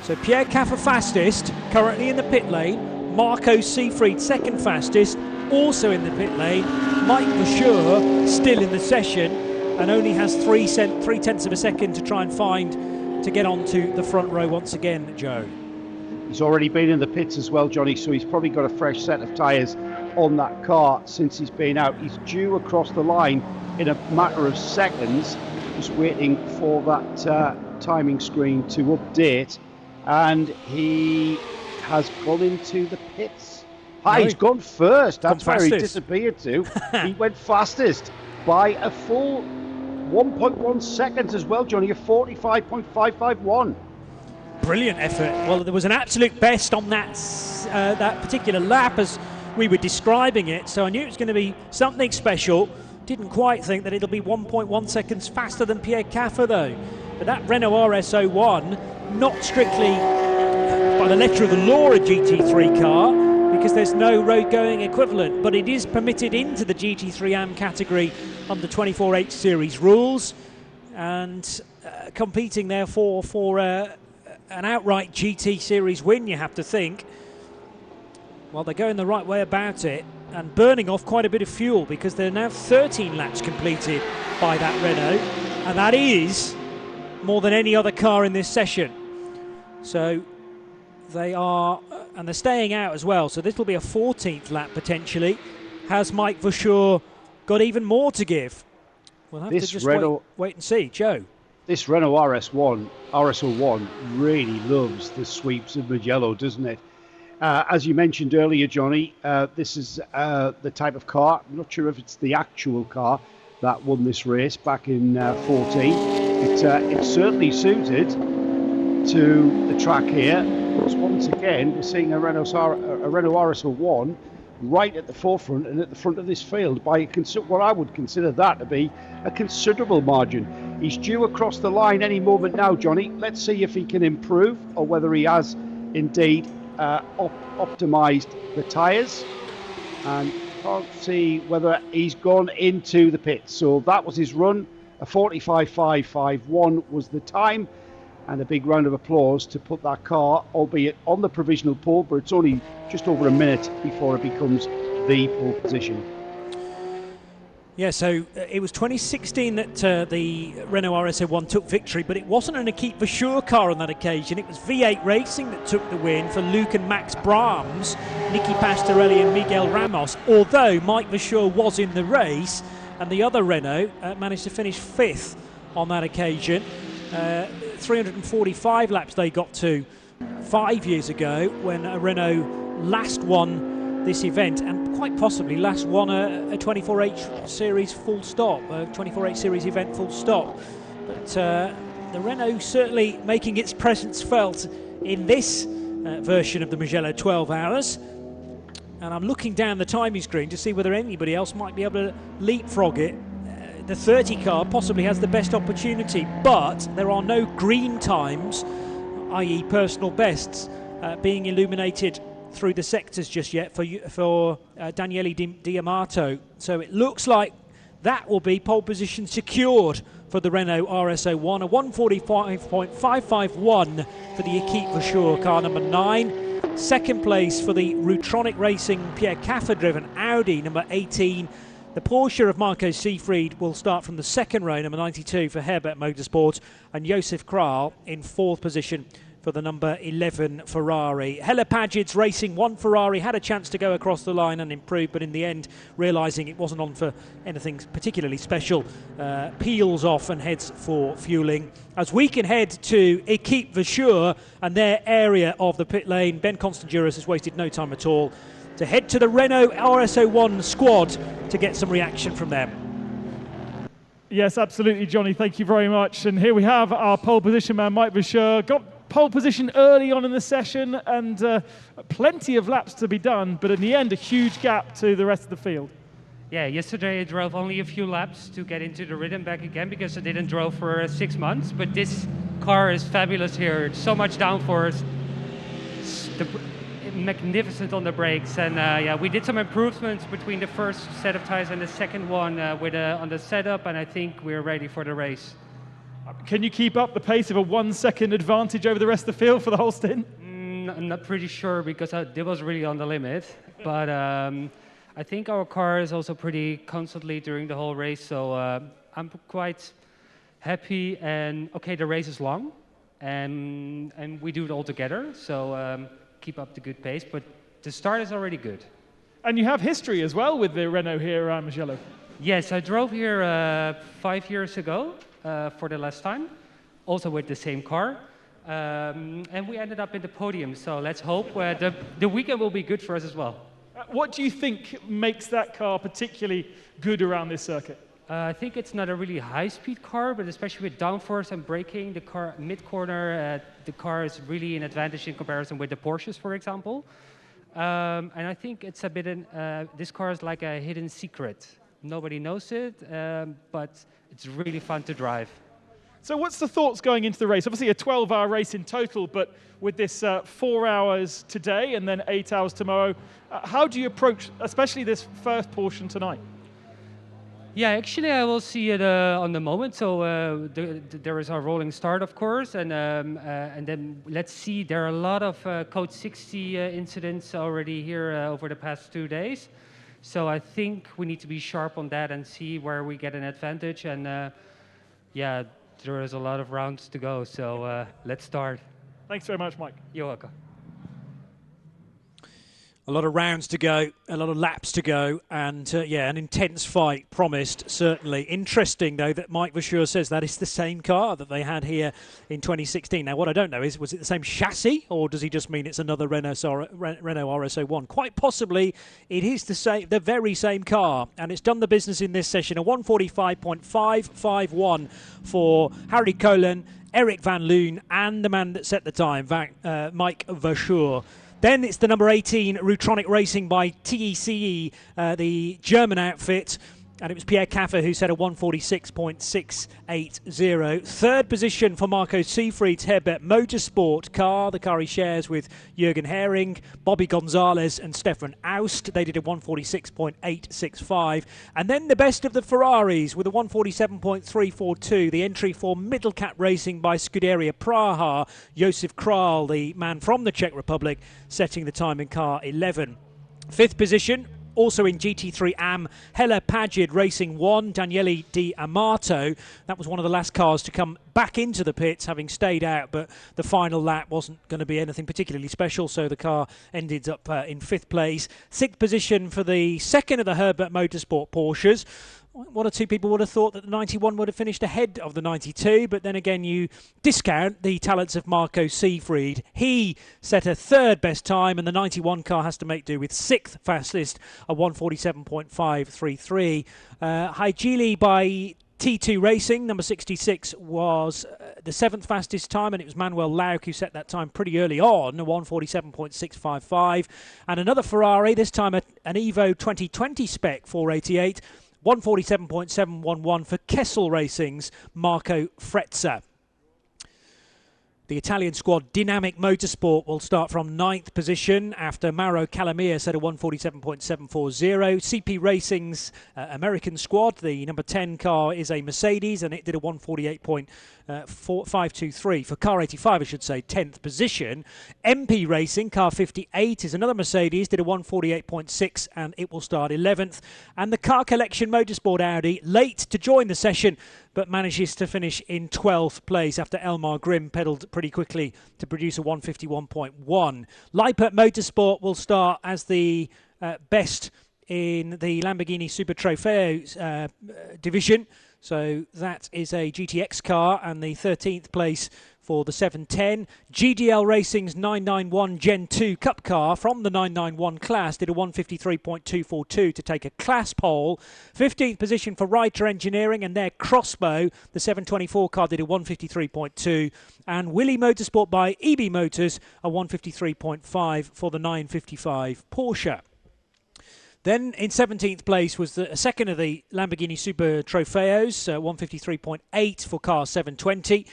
So Pierre Caffer fastest, currently in the pit lane. Marco Seefried second fastest, also in the pit lane. Mike Vasseur still in the session and only has 3/10 of a second to try and find to get onto the front row once again, Joe. He's already been in the pits as well, Johnny, so he's probably got a fresh set of tyres on that car since he's been out. He's due across the line in a matter of seconds, just waiting for that timing screen to update, and he has gone into the pits. He's gone first. That's where he disappeared to. He went fastest by a full 1.1 seconds as well, Johnny, a 45.551. Brilliant effort. Well, there was an absolute best on that particular lap as we were describing it, so I knew it was going to be something special. Didn't quite think that it'll be 1.1 seconds faster than Pierre Caffer though. But that Renault RS01, not strictly by the letter of the law a GT3 car, because there's no road going equivalent, but it is permitted into the GT3 AM category under 24H series rules, and competing therefore for an outright GT series win, you have to think. Well, they're going the right way about it and burning off quite a bit of fuel, because there are now 13 laps completed by that Renault, and that is more than any other car in this session. So they are, and they're staying out as well, so this will be a 14th lap potentially. Has Mike Vasseur got even more to give? We'll have to just wait and see. Joe? This Renault RS01 really loves the sweeps of Mugello, doesn't it? As you mentioned earlier, Johnny, this is the type of car. I'm not sure if it's the actual car that won this race back in 14. It's certainly suited to the track here. Because once again, we're seeing a Renault RS 1 right at the forefront and at the front of this field by what I would consider that to be a considerable margin. He's due across the line any moment now, Johnny. Let's see if he can improve or whether he has indeed optimised the tyres, and can't see whether he's gone into the pits. So that was his run. A 45.551 was the time, and a big round of applause to put that car, albeit on the provisional pole, but it's only just over a minute before it becomes the pole position. Yeah, so it was 2016 that the Renault RS 1 took victory, but it wasn't an Equipe Vasseur car on that occasion. It was V8 Racing that took the win for Luke and Max Brahms, Nicky Pastorelli and Miguel Ramos, although Mike Vasseur was in the race, and the other Renault managed to finish 5th on that occasion. 345 laps they got to 5 years ago when a Renault last won this event, and quite possibly last won a 24H series full stop, a 24H series event full stop. But the Renault certainly making its presence felt in this version of the Mugello 12 Hours. And I'm looking down the timing screen to see whether anybody else might be able to leapfrog it. The 30 car possibly has the best opportunity, but there are no green times, i.e. personal bests, being illuminated through the sectors just yet for Daniele Diamato. So it looks like that will be pole position secured for the Renault RS01, a 145.551 for the Equipe Vasseur car number 9. Second place for the Rutronic Racing Pierre Caffer driven Audi number 18. The Porsche of Marco Seefried will start from the second row, number 92 for Herbert Motorsport, and Josef Kral in 4th position for the number 11 Ferrari. Helle Paget's Racing 1 Ferrari had a chance to go across the line and improve, but in the end, realising it wasn't on for anything particularly special, peels off and heads for fueling. As we can head to Equipe Vasseur and their area of the pit lane, Ben Constanduros has wasted no time at all to head to the Renault RS01 squad to get some reaction from them. Yes, absolutely, Johnny. Thank you very much. And here we have our pole position man, Mike Vasseur. Got pole position early on in the session and plenty of laps to be done, but in the end, a huge gap to the rest of the field. Yeah, yesterday I drove only a few laps to get into the rhythm back again because I didn't drove for 6 months, but this car is fabulous here. It's so much downforce. Magnificent on the brakes, and yeah, we did some improvements between the first set of tires and the second one on the setup, and I think we're ready for the race. Can you keep up the pace of a 1 second advantage over the rest of the field for the whole stint? I'm not pretty sure because it was really on the limit, but I think our car is also pretty constantly during the whole race, so I'm quite happy. And okay, the race is long, and we do it all together, so keep up the good pace, but the start is already good. And you have history as well with the Renault here at Mugello. Yes, I drove here 5 years ago for the last time, also with the same car, and we ended up in the podium, so let's hope the weekend will be good for us as well. What do you think makes that car particularly good around this circuit? I think it's not a really high-speed car, but especially with downforce and braking, the car mid-corner, the car is really an advantage in comparison with the Porsches, for example. And I think it's a bit, this car is like a hidden secret. Nobody knows it, but it's really fun to drive. So what's the thoughts going into the race? Obviously a 12-hour race in total, but with this 4 hours today and then 8 hours tomorrow, how do you approach, especially this first portion tonight? Yeah, actually, I will see it on the moment. So there is our rolling start, of course, and then let's see. There are a lot of Code 60 incidents already here over the past 2 days. So I think we need to be sharp on that and see where we get an advantage. And yeah, there is a lot of rounds to go. So let's start. Thanks very much, Mike. You're welcome. A lot of rounds to go, a lot of laps to go, and an intense fight promised, certainly. Interesting, though, that Mike Verschure says that it's the same car that they had here in 2016. Now, what I don't know is, was it the same chassis, or does he just mean it's another Renault RS01? Quite possibly, it is the very same car, and it's done the business in this session. A 1:45.551 for Harry Kolen, Eric Van Loon, and the man that set the time, Mike Verschure. Then it's the number 18 Rutronic Racing by TECE, the German outfit. And it was Pierre Caffer who set a 1:46.680. Third position for Marco Seefried's Herbert Motorsport car, the car he shares with Jürgen Hering, Bobby Gonzalez and Stefan Aust. They did a 1:46.865. And then the best of the Ferraris with a 1:47.342. The entry for Middle Cap Racing by Scuderia Praha. Josef Kral, the man from the Czech Republic, setting the time in car 11. Fifth position, also in GT3 AM, Hella Pagid Racing 1, Daniele Di Amato. That was one of the last cars to come back into the pits, having stayed out, but the final lap wasn't going to be anything particularly special, so the car ended up in fifth place. Sixth position for the second of the Herbert Motorsport Porsches. One or two people would have thought that the 91 would have finished ahead of the 92, but then again you discount the talents of Marco Seefried. He set a third best time, and the 91 car has to make do with sixth fastest, a 1:47.533. Haigili by T2 Racing, number 66, was the seventh fastest time, and it was Manuel Lauk who set that time pretty early on, a 1:47.655. And another Ferrari, this time an Evo 2020 spec 488, 1:47.711 for Kessel Racing's Marco Frezza. The Italian squad, Dynamic Motorsport, will start from 9th position after Mauro Calamia set a 1:47.740. CP Racing's American squad, the number 10 car is a Mercedes, and it did a 1:48.523 for car 85, I should say, 10th position. MP Racing, car 58, is another Mercedes, did a 1:48.6, and it will start 11th. And the Car Collection Motorsport Audi, late to join the session, but manages to finish in 12th place after Elmar Grimm pedalled pretty quickly to produce a 1:51.1. Lippert Motorsport will start as the best in the Lamborghini Super Trofeos division. So that is a GTX car, and the 13th place for the 710. GDL Racing's 991 Gen 2 Cup car from the 991 class did a 1:53.242 to take a class pole. 15th position for Reiter Engineering and their Crossbow. The 724 car did a 1:53.2. And Willy Motorsport by EB Motors, a 1:53.5 for the 955 Porsche. Then in 17th place was the second of the Lamborghini Super Trofeos, 1:53.8 for car 720.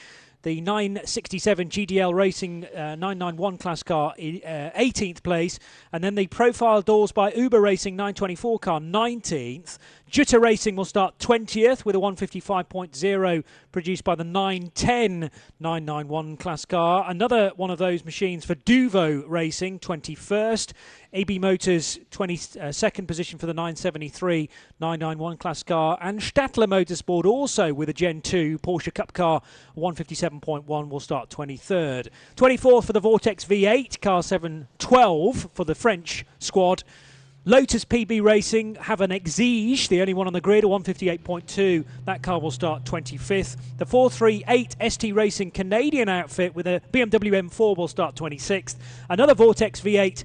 The 967 GDL Racing 991 class car, 18th place. And then the Profile Doors by Uber Racing 924 car, 19th. Jutta Racing will start 20th with a 1:55.0 produced by the 910 991 class car. Another one of those machines for Duvo Racing, 21st. AB Motors, 22nd position for the 973 991 class car. And Stadler Motorsport also with a Gen 2 Porsche Cup car, 1:57.1, will start 23rd. 24th for the Vortex V8, car 712 for the French squad. Lotus PB Racing have an Exige, the only one on the grid, a 1:58.2. That car will start 25th. The 438 ST Racing Canadian outfit with a BMW M4 will start 26th. Another Vortex V8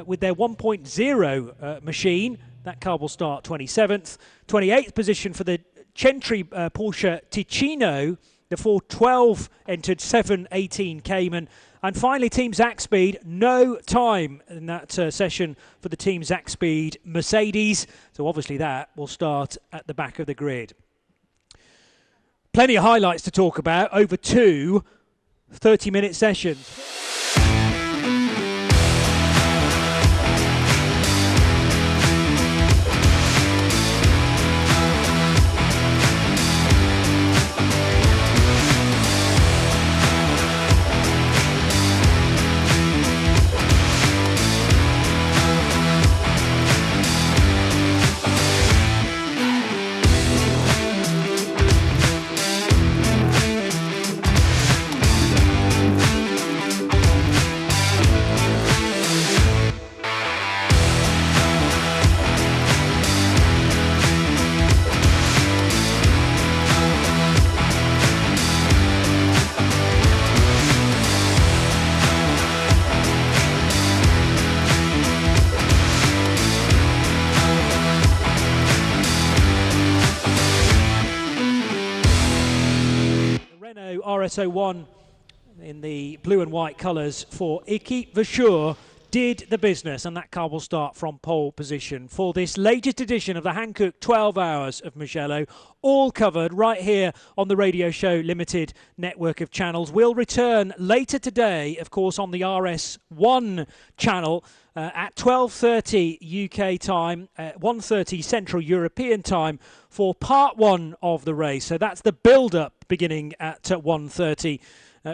with their 1.0 machine. That car will start 27th. 28th position for the Gentry Porsche Ticino. The 412 entered 718 Cayman. And finally, Team Zack Speed, no time in that session for the Team Zack Speed Mercedes. So obviously that will start at the back of the grid. Plenty of highlights to talk about over two 30-minute sessions. RS01 in the blue and white colours for Equipe Vachour did the business, and that car will start from pole position for this latest edition of the Hankook 12 Hours of Mugello, all covered right here on the Radio Show Limited network of channels. We'll return later today, of course, on the RS1 channel at 12:30 UK time, 1:30 Central European time for part one of the race. So that's the build-up beginning at 1:30.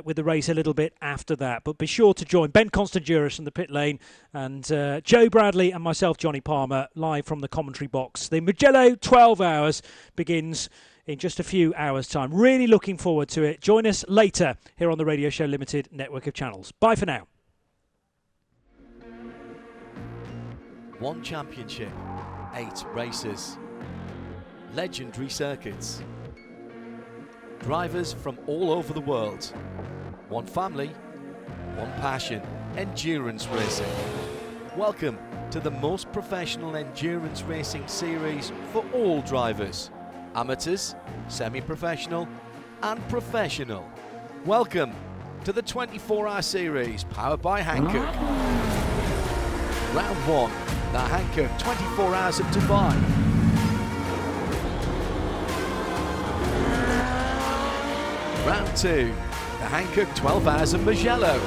With the race a little bit after that. But be sure to join Ben Constanduris from the pit lane and Joe Bradley and myself, Johnny Palmer, live from the commentary box. The Mugello 12 Hours begins in just a few hours' time. Really looking forward to it. Join us later here on the Radio Show Limited network of channels. Bye for now. One championship, 8 races, legendary circuits, drivers from all over the world, one family, one passion, endurance racing. Welcome to the most professional endurance racing series for all drivers, amateurs, semi-professional and professional. Welcome to the 24-hour series powered by Hankook. Round 1, the Hankook 24 Hours of Dubai. Round 2, the Hankook 12 Hours of Mugello.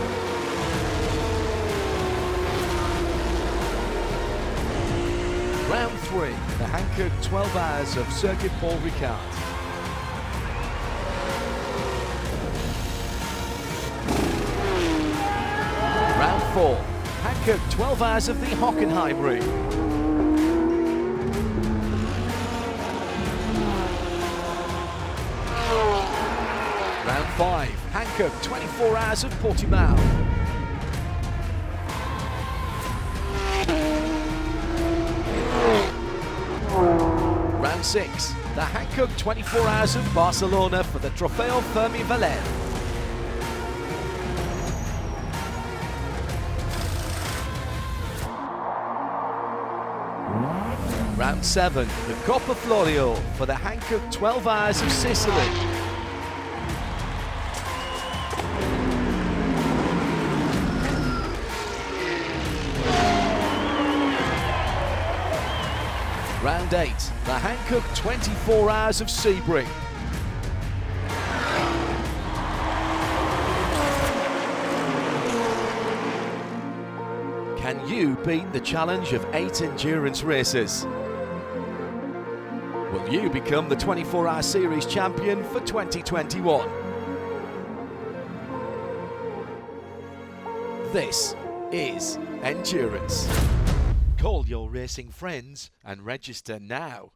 Round 3, the Hankook 12 Hours of Circuit Paul Ricard. Round 4, Hankook 12 Hours of the Hockenheim Route. Round 5, Hankook 24 Hours of Portimao. Round 6, the Hankook 24 Hours of Barcelona for the Trofeo Fermi Valer. Round 7, the Coppa Florio for the Hankook 12 Hours of Sicily. Round 8, the Hankook 24 Hours of Sebring. Can you beat the challenge of 8 endurance races? Will you become the 24-hour series champion for 2021? This is endurance. Call your racing friends and register now.